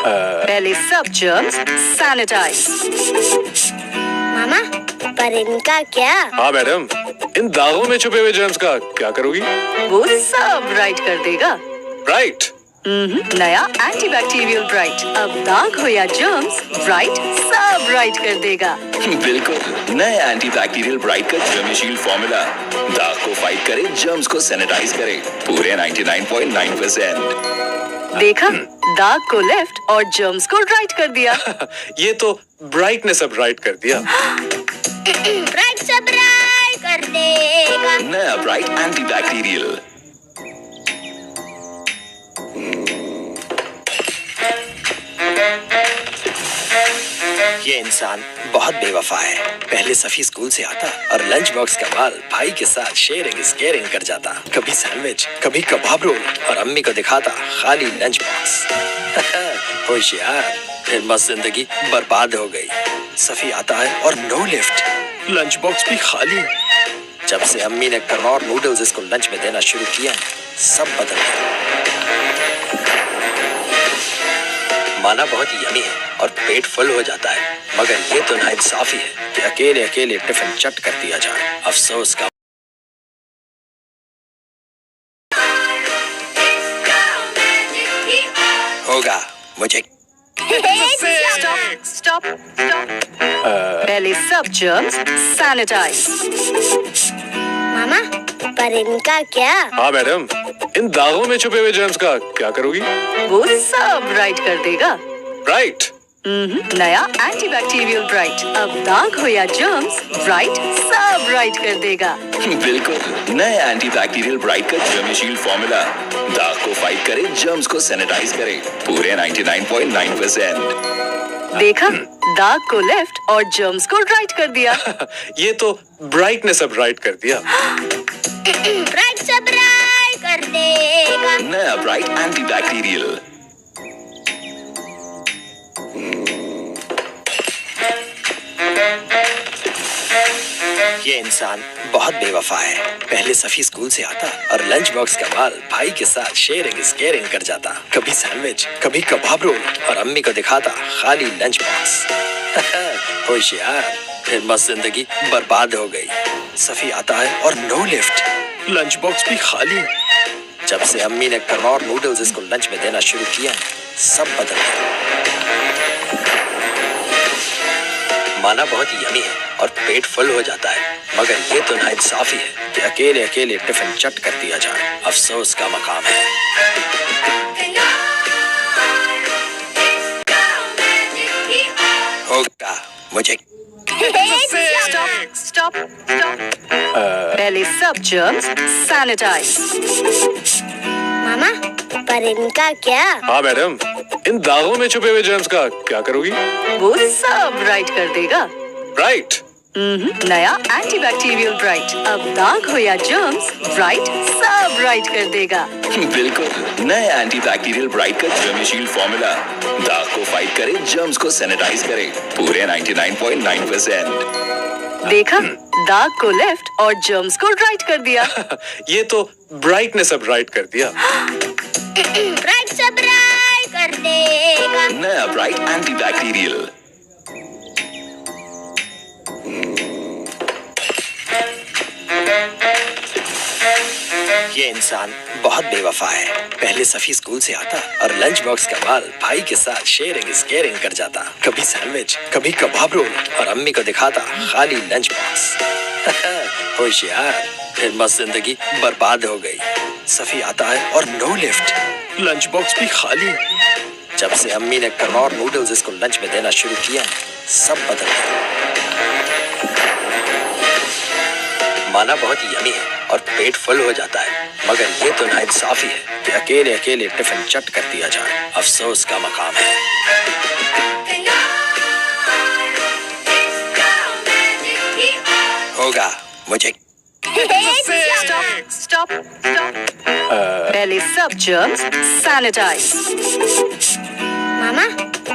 पहले सब जर्म्स सैनिटाइज। मामा, पर इनका क्या? हाँ मैडम, इन दागों में छुपे हुए जर्म्स का क्या करोगी? वो सब राइट कर देगा। राइट। नया एंटीबैक्टीरियल ब्राइट, अब दाग हो या जर्म्स, ब्राइट सब राइट कर देगा। बिल्कुल, नए एंटीबैक्टीरियल ब्राइट का जर्मीशील्ड फॉर्मूला दाग को फाइट करे, जर्म्स को सैनिटाइज करे पूरे 99.9%। देखा, दाग को लेफ्ट और जर्म्स को राइट कर दिया। ये तो ब्राइट ने सब राइट कर दिया। ब्राइट सब राइट कर देगा। नया ब्राइट एंटीबैक्टीरियल। ये इंसान बहुत बेवफा है। पहले सफी स्कूल से आता और लंच बॉक्स का माल भाई के साथ शेयरिंग इज केयरिंग कर जाता। कभी सैंडविच, कभी कबाब रोल और अम्मी को दिखाता खाली लंच बॉक्स। होशियार, फिर मस्त जिंदगी बर्बाद हो गई। सफी आता है और नो लिफ्ट, लंच बॉक्स भी खाली। जब से अम्मी ने कनौर नूडल्स इसको लंच में देना शुरू किया, सब बदल गया। माना बहुत यमी है और पेट फुल हो जाता है, मगर ये तो नाइंसाफी है कि अकेले अकेले टिफिन चट कर दिया जाए। अफसोस का होगा मुझे। स्टॉप पहले सब जर्म्स सैनिटाइज। मामा, पर इनका क्या? हाँ मैडम, इन दागों में छुपे हुए जर्म्स का क्या करोगी? वो सब राइट कर देगा। राइट। नया एंटीबैक्टीरियल ब्राइट अब दाग हो या जर्म्स, ब्राइट सब राइट कर देगा। बिल्कुल, नए एंटीबैक्टीरियल ब्राइट का जर्मीशील्ड फॉर्मूला दाग को फाइट करे, जर्म्स को सैनिटाइज करे पूरे 99.9%। देखा, दाग को लेफ्ट और जर्म्स को राइट कर दिया। ये तो ब्राइट ने सब राइट कर दिया। ब्राइट सब राइट कर देगा। नया ब्राइट एंटीबैक्टीरियल। ये इंसान बहुत बेवफा है। पहले सफी स्कूल से आता और लंच बॉक्स का माल भाई के साथ शेयरिंग इज केयरिंग कर जाता। कभी सैंडविच, कभी कबाब रोल और अम्मी को दिखाता खाली लंच बॉक्स। होशियार, फिर मस्त जिंदगी बर्बाद हो गई। सफी आता है और नो लिफ्ट, लंच बॉक्स भी खाली। जब से अम्मी ने कनौर नूडल्स इसको लंच में देना शुरू किया, सब बदल गया। माना बहुत यमी है और पेट फुल हो जाता है, मगर ये तो नाइंसाफी है कि अकेले अकेले टिफिन चट कर दिया जाए। अफसोस का मकाम है। होगा मुझे। Stop stop stop. पहले सब जर्म्स सैनिटाइज। मामा, पर इनका क्या? हाँ मैडम, इन दागों में छुपे हुए जर्म्स का क्या करोगी? वो सब राइट कर देगा। राइट। नया एंटीबैक्टीरियल ब्राइट अब दाग हो या जर्म्स, ब्राइट सब राइट कर देगा। बिल्कुल, नए एंटीबैक्टीरियल ब्राइट का जर्मीशील्ड फॉर्मूला दाग को फाइट करे, जर्म्स को सैनिटाइज करे पूरे 99.9%। देखा, दाग को लेफ्ट और जर्म्स को राइट कर दिया। ये तो ब्राइट ने सब राइट कर दिया। ब्राइट सब राइट कर देगा। नया ब्राइट एंटीबैक्टीरियल। ये इंसान बहुत बेवफा है। पहले सफी स्कूल से आता और लंच बॉक्स का माल भाई के साथ शेयरिंग इज केयरिंग कर जाता। कभी सैंडविच, कभी कबाब रोल और अम्मी को दिखाता खाली लंच बॉक्स। होशियार, फिर मस्त जिंदगी बर्बाद हो गई। सफी आता है और नो लिफ्ट, लंच बॉक्स भी खाली। जब से अम्मी ने कनौर नूडल्स इसको लंच में देना शुरू किया, सब बदल गया। माना बहुत यमी है और पेट फुल हो जाता है, मगर ये तो नाइंसाफी है कि अकेले अकेले टिफिन चट कर दिया जाए। अफसोस का मकाम है। होगा मुझे। Stop stop stop. पहले सब जर्म्स सैनिटाइज। मामा,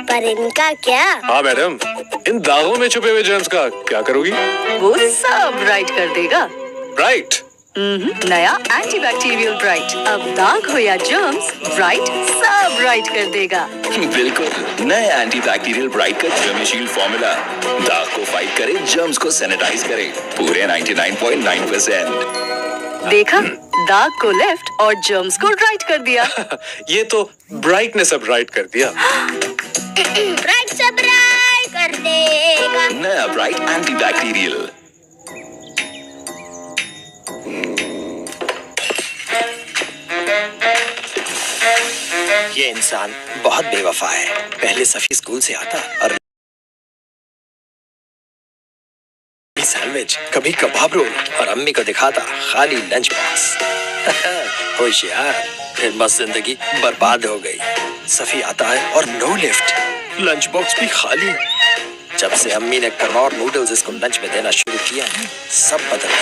पर इनका क्या? हाँ मैडम, इन दागों में छुपे हुए जर्म्स का क्या करोगी? वो सब राइट कर देगा। राइट। नया एंटीबैक्टीरियल ब्राइट अब दाग हो या जर्म्स, ब्राइट सब राइट कर देगा। बिल्कुल, नए एंटीबैक्टीरियल ब्राइट का जर्मीशील्ड फॉर्मूला दाग को फाइट करे, जर्म्स को सैनिटाइज करे पूरे 99.9%। देखा, दाग को लेफ्ट और जर्म्स को राइट कर दिया। ये तो ब्राइट ने सब राइट कर दिया। ब्राइट सब राइट कर देगा। नया ब्राइट एंटीबैक्टीरियल। ये इंसान बहुत बेवफा है। पहले सफी स्कूल से आता और कभी सैंडविच, कभी कबाब रोल और अम्मी को दिखाता खाली लंच बॉक्स। होशियार, फिर मस्त जिंदगी बर्बाद हो गई। सफी आता है और नो लिफ्ट, लंच बॉक्स भी खाली। जब से अम्मी ने कनौर नूडल्स इसको लंच में देना शुरू किया, सब बदल गया।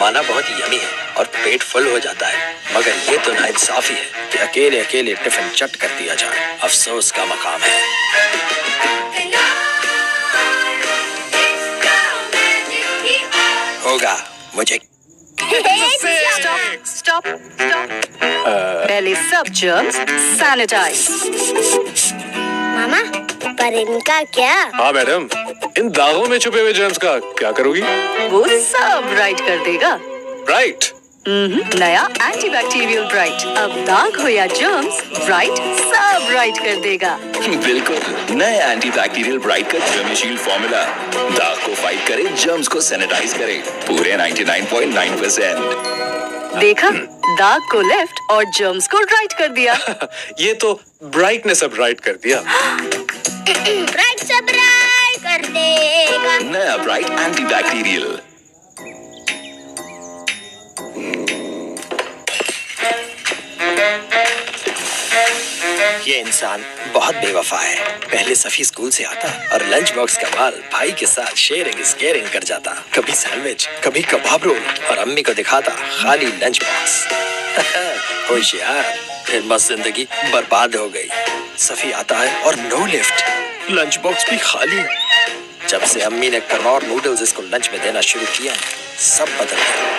माना बहुत यमी है और पेट फुल हो जाता है, मगर ये तो नाइंसाफी है कि अकेले अकेले टिफिन चट कर दिया जाए। अफसोस का मकाम है। होगा मुझे। Stop stop stop. पहले सब जर्म्स सैनिटाइज। मामा, पर इनका क्या? हाँ मैडम, इन दागों में छुपे हुए जर्म्स का क्या करोगी? वो सब राइट कर देगा। राइट। नया एंटीबैक्टीरियल ब्राइट अब दाग हो या जर्म्स, ब्राइट सब राइट कर देगा। बिल्कुल, नए एंटीबैक्टीरियल ब्राइट का जर्मीशील्ड फॉर्मूला दाग को फाइट करे, जर्म्स को सैनिटाइज करे पूरे 99.9%। देखा, दाग को लेफ्ट और जर्म्स को राइट कर दिया। ये तो ब्राइट ने सब राइट कर दिया। ब्राइट से ब्राइट कर देगा। नया ब्राइट एंटी बैक्टीरियल। ये इंसान बहुत बेवफा है। पहले सफी स्कूल से आता और लंच बॉक्स का माल भाई के साथ शेयरिंग इज केयरिंग कर जाता। कभी सैंडविच, कभी कबाब रोल और अम्मी को दिखाता खाली लंच बॉक्स। होशियार, फिर मस्त जिंदगी बर्बाद हो गई। सफी आता है और नो लिफ्ट, लंच बॉक्स भी खाली। जब से अम्मी ने कनौर नूडल्स इसको लंच में देना शुरू किया, सब बदल गया।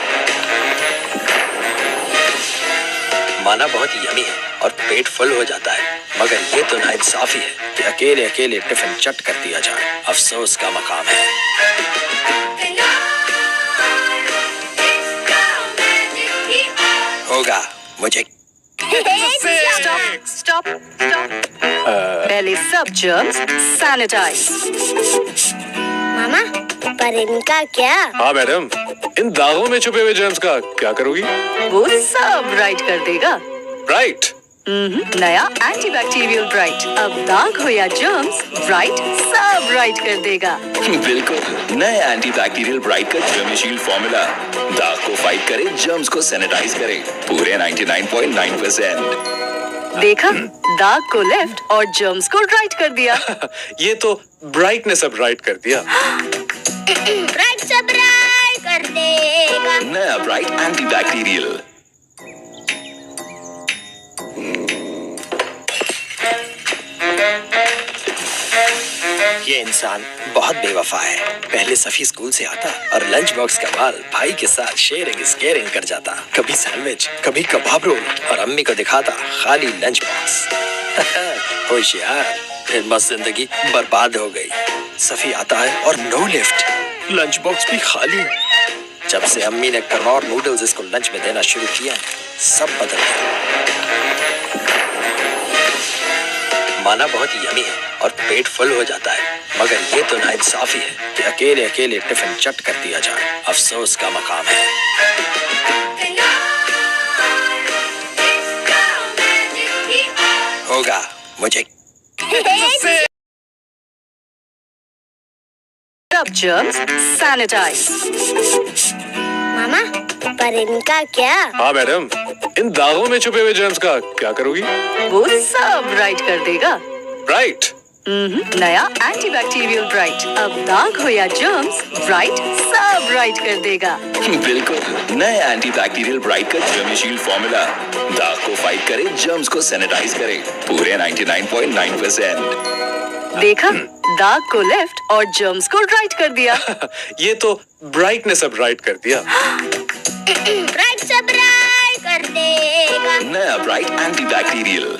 माना बहुत यमी है और पेट फुल हो जाता है, मगर ये तो नाइंसाफी है कि अकेले अकेले टिफिन चट कर दिया जाए। अफसोस का मकाम है। होगा मुझे। स्टॉप। पहले सब जर्म्स सैनिटाइज। मामा, पर इनका क्या? हाँ मैडम, इन दागों में छुपे हुए जर्म्स का क्या करोगी? वो सब राइट कर देगा। राइट। नया एंटीबैक्टीरियल ब्राइट, अब दाग हो या जर्म्स, ब्राइट सब राइट कर देगा। बिल्कुल, नए एंटी बैक्टीरियल ब्राइट का जर्मीशील्ड फॉर्मूला दाग को फाइट करे, जर्म्स को सैनिटाइज करे पूरे 99.9%। देखा, दाग को लेफ्ट और जर्म्स को राइट कर दिया। ये तो ब्राइट ने सब राइट कर दिया। ब्राइट से ब्राइट कर देगा। नया ब्राइट एंटी बैक्टीरियल। ये इंसान बहुत बेवफा है। पहले सफी स्कूल से आता और लंच बॉक्स का माल भाई के साथ शेयरिंग इज केयरिंग कर जाता। कभी सैंडविच, कभी कबाब रोल और अम्मी को दिखाता खाली लंच बॉक्स। होशियार, फिर मस्त जिंदगी बर्बाद हो गई। सफी आता है और नो लिफ्ट, लंच बॉक्स भी खाली। जब से अम्मी ने कनौर नूडल्स इसको लंच में देना शुरू किया, सब बदल गया। माना बहुत यमी है और पेट फुल हो जाता है, मगर ये तो नाइंसाफी है कि अकेले अकेले टिफिन चट कर दिया जाए। अफसोस का मकाम है। होगा मुझे। सब जर्म्स सैनिटाइज। मामा, पर इनका क्या? हाँ मैडम, इन दागों में छुपे हुए जर्म्स का क्या करोगी? वो सब राइट कर देगा। राइट। नया एंटीबैक्टीरियल ब्राइट, अब दाग हो या जर्म्स, ब्राइट सब राइट कर देगा। बिल्कुल, नए एंटी बैक्टीरियल ब्राइट का जर्मीशील्ड फॉर्मूला दाग को फाइट करे, जर्म्स को सैनिटाइज करे पूरे 99.9%। देखा, दाग को लेफ्ट और जर्म्स को राइट कर दिया। ये तो ब्राइट ने सब राइट कर दिया। ब्राइट से ब्राइट कर देगा। नया ब्राइट एंटी बैक्टीरियल।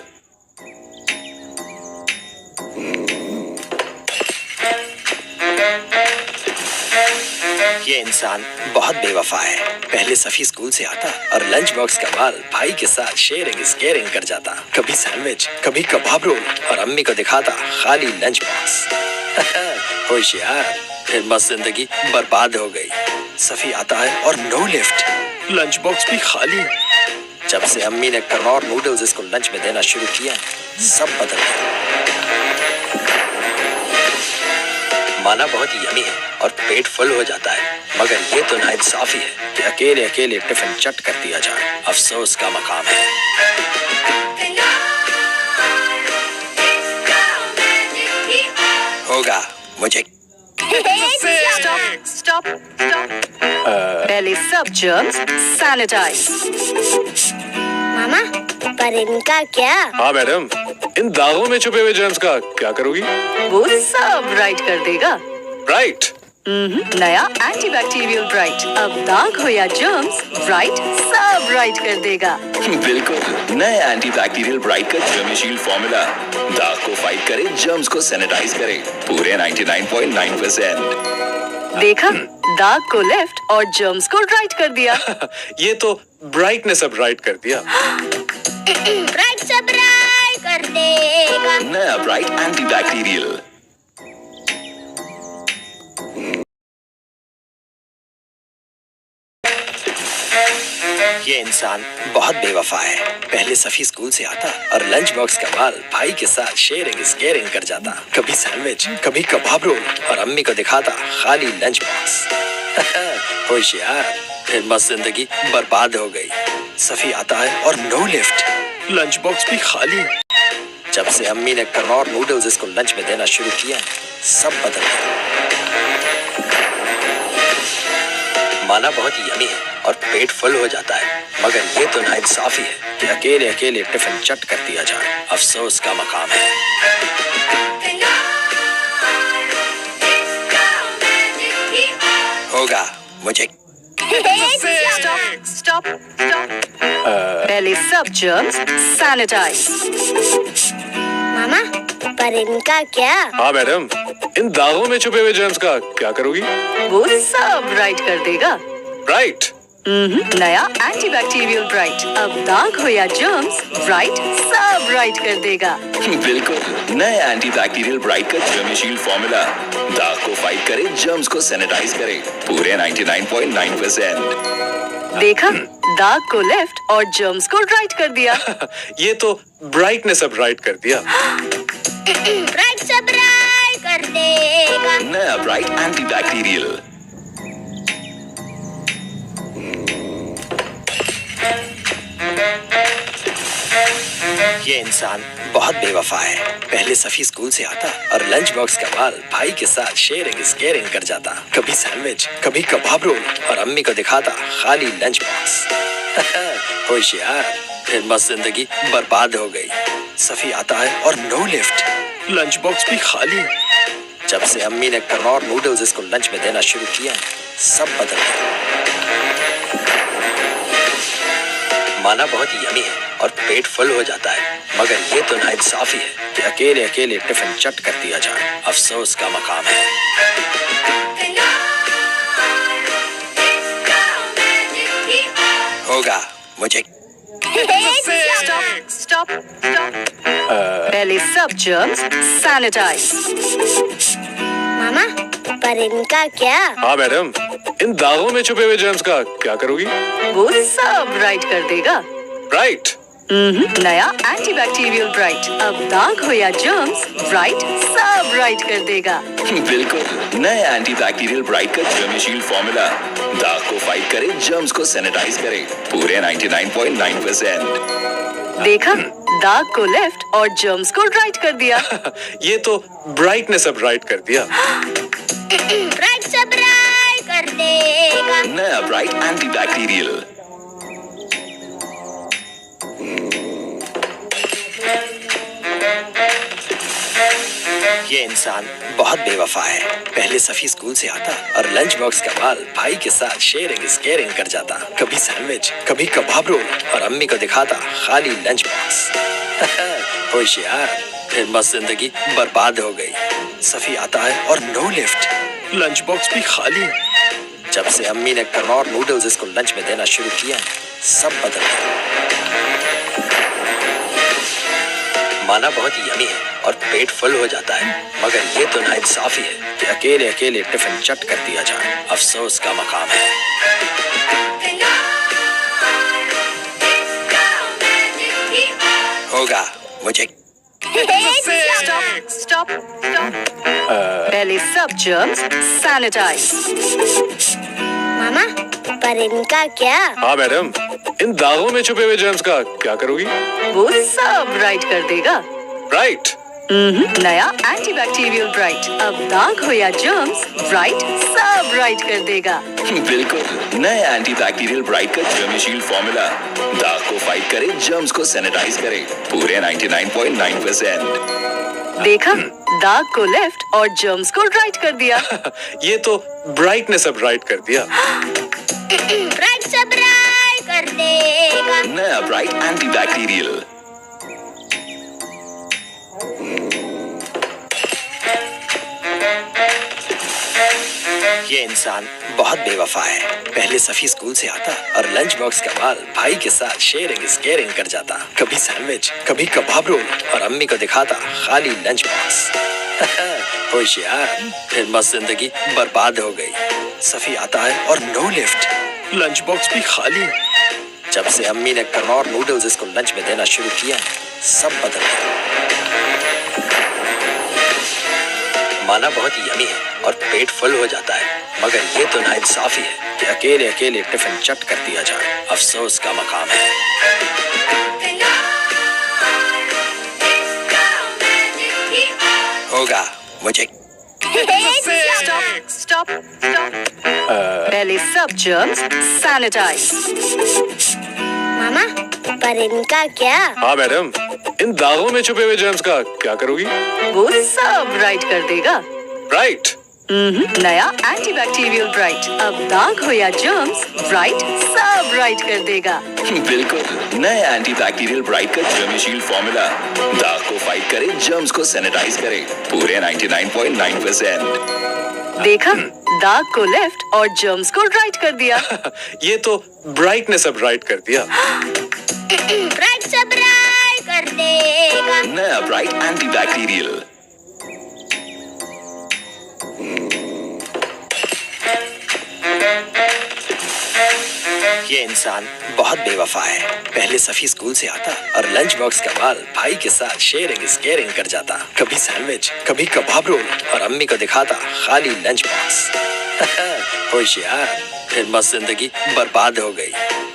ये इंसान बहुत बेवफा है। पहले सफी स्कूल से आता और लंच बॉक्स का माल भाई के साथ शेयरिंग इज केयरिंग कर जाता। कभी सैंडविच, कभी कबाब रोल और अम्मी को दिखाता खाली लंच बॉक्स। होशियार, फिर मस्त जिंदगी बर्बाद हो गई। सफी आता है और नो लिफ्ट, लंच बॉक्स भी खाली। जब से अम्मी ने कनौर नूडल्स इसको लंच में देना शुरू किया, सब बदल गया। माना बहुत यमी है और पेट फुल हो जाता है, मगर ये तो नाइंसाफी है कि अकेले अकेले टिफिन चट कर दिया जाए। अफसोस का मकाम है। होगा मुझे। स्टॉप। पहले सब जर्म्स सैनिटाइज। मामा, पर इनका क्या? हाँ मैडम, इन दागों में छुपे हुए जर्म्स का क्या करोगी? वो सब राइट कर देगा। राइट। नया एंटीबैक्टीरियल ब्राइट, अब दाग हो या जर्म्स, ब्राइट सब राइट कर देगा। बिल्कुल, नए एंटी बैक्टीरियल ब्राइट का जर्मीशील्ड फॉर्मूला दाग को फाइट करे, जर्म्स को सैनिटाइज करे पूरे 99.9%। देखा, दाग को लेफ्ट और जर्म्स को राइट कर दिया। ये तो ब्राइट ने सब राइट कर दिया। ब्राइट से ब्राइट कर देगा। नया ब्राइट एंटी बैक्टीरियल। ये इंसान बहुत बेवफा है। पहले सफी स्कूल से आता और लंच बॉक्स का माल भाई के साथ शेयरिंग इज केयरिंग कर जाता। कभी सैंडविच, कभी कबाब रोल और अम्मी को दिखाता खाली लंच बॉक्स। होशियार, फिर मस्त जिंदगी बर्बाद हो गई। सफी आता है और नो लिफ्ट, लंच बॉक्स भी खाली। जब से अम्मी ने कनौर नूडल्स इसको लंच में देना शुरू किया, सब बदल गया। माना बहुत यमी है और पेट फुल हो जाता है, मगर ये तो नाइंसाफी है कि अकेले अकेले टिफिन चट कर दिया जाए। अफसोस का मकाम है। होगा मुझे। स्टॉप पहले सब जर्म्स सैनिटाइज। मामा, पर इनका क्या? हाँ मैडम, इन दागों में छुपे हुए जर्म्स का क्या करोगी? वो सब राइट कर देगा। राइट। नया एंटीबैक्टीरियल ब्राइट, अब दाग हो या जर्म्स, ब्राइट सब राइट कर देगा। बिल्कुल, नए एंटीबैक्टीरियल ब्राइट का जर्मीशील फॉर्मूला दाग को फाइट करे, जर्म्स को सैनिटाइज करे पूरे 99.9%। देखा, दाग को लेफ्ट और जर्म्स को राइट कर दिया। ये तो ब्राइट ने सब राइट कर दिया। ब्राइट सब राइट कर देगा। नया ब्राइट एंटीबैक्टीरियल। ये इंसान बहुत बेवफा है। पहले सफी स्कूल से आता और लंच बॉक्स का माल भाई के साथ शेयरिंग इज केयरिंग कर जाता। कभी सैंडविच, कभी कबाब रोल और अम्मी को दिखाता खाली लंच बॉक्स। होशियार, फिर मस्त जिंदगी बर्बाद हो गई। सफी आता है और नो लिफ्ट, लंच बॉक्स भी खाली। जब से अम्मी ने कनौर नूडल्स इसको लंच में देना शुरू किया, सब बदल गया। माना बहुत यमी है और पेट फुल हो जाता है, मगर ये तो नाइंसाफी है कि अकेले अकेले टिफिन चट कर दिया जाए। अफसोस का मकाम है। होगा मुझे। स्टॉप पहले सब जर्म्स सैनिटाइज। मामा, पर इनका क्या? हाँ मैडम, इन दागों में छुपे हुए जर्म्स का क्या करोगी? वो सब राइट कर देगा। राइट। नया एंटीबैक्टीरियल ब्राइट, अब दाग हो या जर्म्स, ब्राइट सब राइट कर देगा। बिल्कुल, नए एंटीबैक्टीरियल ब्राइट का जर्मीशील फॉर्मूला दाग को फाइट करे, जर्म्स को सैनिटाइज करे पूरे 99.9%। देखा, दाग को लेफ्ट और जर्म्स को राइट कर दिया। ये तो ब्राइट ने सब राइट कर दिया। ब्राइट सब राइट कर देगा। नया ब्राइट एंटीबैक्टीरियल। ये इंसान बहुत बेवफा है। पहले सफी स्कूल से आता और लंच बॉक्स का माल भाई के साथ शेयरिंग इज केयरिंग कर जाता। कभी सैंडविच, कभी कबाब रोल और अम्मी को दिखाता खाली लंच बॉक्स। होशियार, फिर मस्त जिंदगी बर्बाद हो गई। सफी आता है और नो लिफ्ट, लंच बॉक्स भी खाली। जब से अम्मी ने कनौर नूडल्स इसको लंच में देना शुरू किया, सब बदल गया। माना बहुत यमी है और पेट फुल हो जाता है, मगर ये तो नाइंसाफी है कि अकेले अकेले टिफिन चट कर दिया जाए। अफसोस का मकाम है। होगा मुझे। स्टॉप पहले सब जर्म्स सैनिटाइज। मामा, पर इनका क्या? हाँ मैडम, इन दागों में छुपे हुए जर्म्स का क्या करोगी? वो सब राइट कर देगा। राइट। नया एंटीबैक्टीरियल ब्राइट, अब दाग हो या जर्म्स, ब्राइट सब राइट कर देगा। बिल्कुल, नए एंटीबैक्टीरियल ब्राइट का जर्मीशील फॉर्मूला दाग को फाइट करे, जर्म्स को सैनिटाइज करे पूरे 99.9%। देखा, दाग को लेफ्ट और जर्म्स को राइट कर दिया। ये तो ब्राइट ने सब राइट कर दिया। ब्राइट सब राइट कर देगा। नया ब्राइट एंटीबैक्टीरियल। ये इंसान बहुत बेवफा है। पहले सफी स्कूल से आता और लंच बॉक्स का माल भाई के साथ शेयरिंग इज केयरिंग कर जाता। कभी सैंडविच, कभी कबाब रोल और अम्मी को दिखाता खाली लंच बॉक्स। होशियार, फिर मस्त जिंदगी बर्बाद हो गई। सफी आता है और नो लिफ्ट, लंच बॉक्स भी खाली। जब से अम्मी ने कनौर नूडल्स इसको लंच में देना शुरू किया है, सब बदल गया। माना बहुत यमी है और पेट फुल हो जाता है, मगर ये तो नाइंसाफी है कि अकेले अकेले टिफिन चट कर दिया जाए। अफसोस का मकाम है। होगा मुझे। Stop stop stop. पहले सब जर्म्स सैनिटाइज। मामा, पर इनका क्या? हाँ मैडम, इन दागों में छुपे हुए जर्म्स का क्या करोगी? वो सब राइट कर देगा। राइट। नया एंटीबैक्टीरियल ब्राइट, अब दाग हो या जर्म्स, ब्राइट सब राइट कर देगा। बिल्कुल, नए एंटीबैक्टीरियल ब्राइट का जर्मशील फॉर्मूला दाग को फाइट करे, जर्म्स को सैनिटाइज करे पूरे 99.9%। देखा, दाग को लेफ्ट और जर्म्स को राइट कर दिया। ये तो ब्राइट ने सब राइट कर दिया। ब्राइट सब राइट कर देगा। नया ब्राइट एंटीबैक्टीरियल। ये इंसान बहुत बेवफा है। पहले सफी स्कूल से आता और लंच बॉक्स का माल भाई के साथ शेयरिंग इज केयरिंग कर जाता। कभी सैंडविच, कभी कबाब रोल, और अम्मी को दिखाता खाली लंच बॉक्स। होशियार, फिर मस्त जिंदगी बर्बाद हो गई।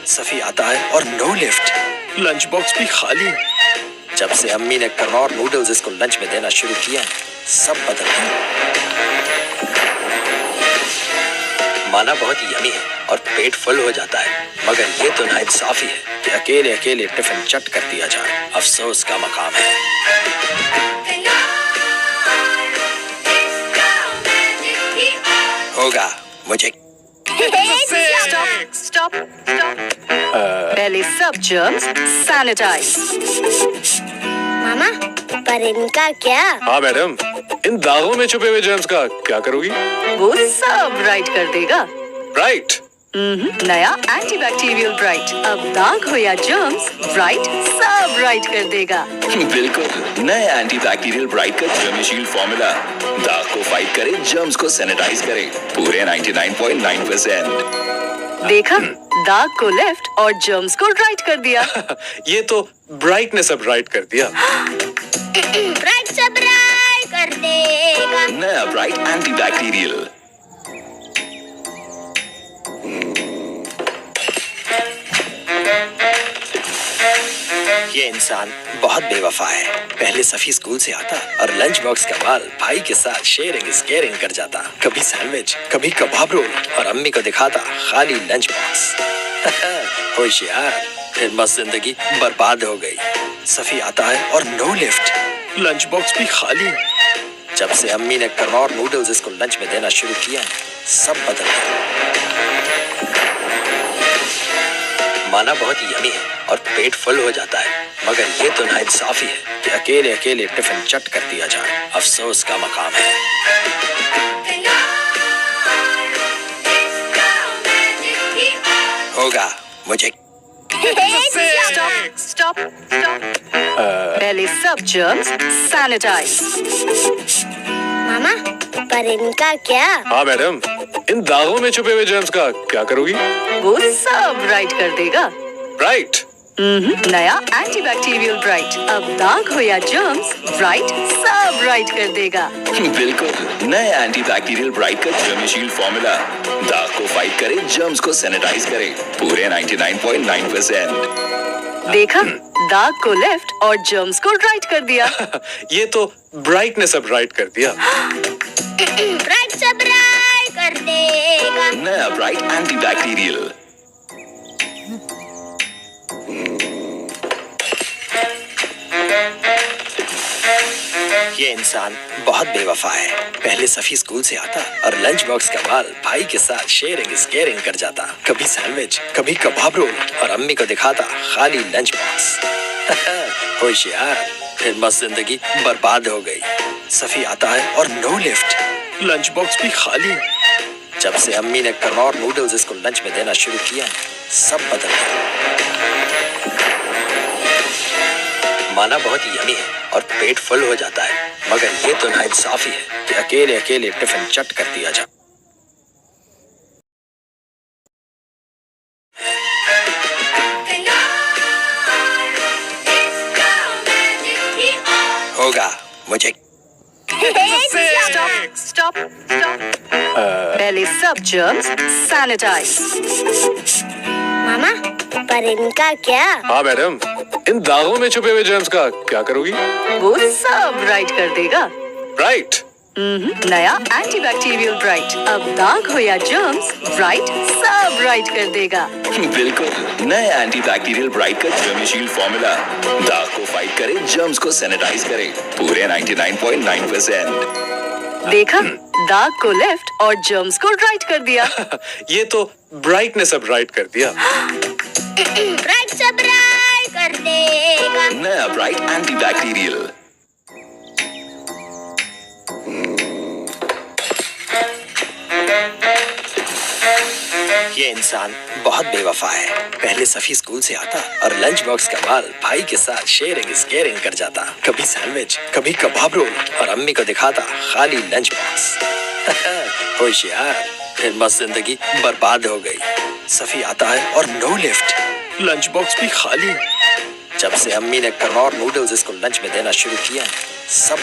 सफी आता है और नो लिफ्ट, लंच बॉक्स भी खाली। जब से अम्मी ने कनौर नूडल्स इसको लंच में देना शुरू किया, सब बदल गया। माना बहुत यमी है और पेट फुल हो जाता है, मगर ये तो नाइंसाफी है कि अकेले अकेले टिफिन चट कर दिया जाए। अफसोस का मकाम है। होगा मुझे। Stop stop stop. पहले सब जर्म्स सैनिटाइज। मामा, पर इनका क्या? हाँ मैडम, इन दागों में छुपे हुए जर्म्स का क्या करोगी? वो सब राइट कर देगा। राइट। नया एंटीबैक्टीरियल ब्राइट, अब दाग हो या जर्म्स, ब्राइट सब राइट कर देगा। बिल्कुल, नए एंटीबैक्टीरियल ब्राइट का जर्मशील फॉर्मूला दाग को फाइट करे, जर्म्स को सैनिटाइज करे पूरे 99.9%। देखा, दाग को लेफ्ट और जर्म्स को राइट कर दिया। ये तो ब्राइट ने सब राइट कर दिया। ब्राइट सब राइट कर देगा। नया ब्राइट एंटीबैक्टीरियल। ये इंसान बहुत बेवफा है। पहले सफी स्कूल से आता और लंच बॉक्स का माल भाई के साथ शेयरिंग इज केयरिंग कर जाता। कभी सैंडविच, कभी कबाब रोल, और अम्मी को दिखाता खाली लंच बॉक्स। होशियार, फिर मस्त जिंदगी बर्बाद हो गई। सफी आता है और नो लिफ्ट, लंच बॉक्स भी खाली। जब से अम्मी ने कनौर नूडल्स इसको लंच में देना शुरू किया, सब बदल गया। माना बहुत यमी है और पेट फुल हो जाता है, मगर ये तो नाइंसाफी है कि अकेले अकेले टिफिन चट कर दिया जाए। अफसोस का मकाम है। होगा मुझे। Stop stop stop. पहले सब जर्म्स सैनिटाइज। मामा, पर इनका क्या? हाँ मैडम, इन दागों में छुपे हुए जर्म्स का क्या करोगी? वो सब राइट कर देगा। राइट। नया एंटीबैक्टीरियल ब्राइट, अब दाग हो या जर्म्स, ब्राइट सब राइट कर देगा। बिल्कुल, नए एंटीबैक्टीरियल ब्राइट का जर्मशील फॉर्मूला दाग को फाइट करे, जर्म्स को सैनिटाइज करे पूरे 99.9%। देखा, दाग को लेफ्ट और जर्म्स को राइट कर दिया। ये तो ब्राइट ने सब राइट कर दिया। ब्राइट सब राइट कर देगा। नया ब्राइट एंटीबैक्टीरियल। ये इंसान बहुत बेवफा है। पहले सफी स्कूल से आता और लंच बॉक्स का माल भाई के साथ शेयरिंग इज केयरिंग कर जाता। कभी सैंडविच, कभी कबाब रोल, और अम्मी को दिखाता खाली लंच बॉक्स। होशियार, फिर मस्त जिंदगी बर्बाद हो गई। सफी आता है और नो लिफ्ट, लंच बॉक्स भी खाली। जब से अम्मी ने कनौर नूडल्स इसको लंच में देना शुरू किया, सब बदल गया। माना बहुत यमी है और पेट फुल हो जाता है, मगर ये तो नाइंसाफी है कि अकेले अकेले टिफिन चट कर दिया जाए। पहले सब जर्म्स सैनिटाइज। मामा, पर इनका क्या? हाँ मैडम, इन दागों में छुपे हुए जर्म्स का क्या करोगी? वो सब ब्राइट कर देगा। ब्राइट? नया एंटीबैक्टीरियल ब्राइट, अब दाग हो या जर्म्स, ब्राइट सब ब्राइट कर देगा। बिल्कुल, नए एंटीबैक्टीरियल ब्राइट का जर्मीशील्ड फॉर्मूला दाग को फाइट करे, जर्म्स को सैनिटाइज करे पूरे 99.9%। देखा, दाग को लेफ्ट और जर्म्स को राइट कर दिया। ये तो ब्राइटनेस अब राइट कर दिया। ब्राइट से ब्राइट कर देगा। नया ब्राइट एंटीबैक्टीरियल। ये इंसान बहुत बेवफा है। पहले सफी स्कूल से आता और लंच बॉक्स का माल भाई के साथ शेयरिंग इज केयरिंग कर जाता। कभी सैंडविच, कभी कबाब रोल, और अम्मी को दिखाता खाली लंच बॉक्स। होशियार, फिर मस्त जिंदगी बर्बाद हो गई। सफी आता है और नो लिफ्ट, लंच बॉक्स भी खाली। जब से अम्मी ने कनौर नूडल्स इसको लंच में देना शुरू किया, सब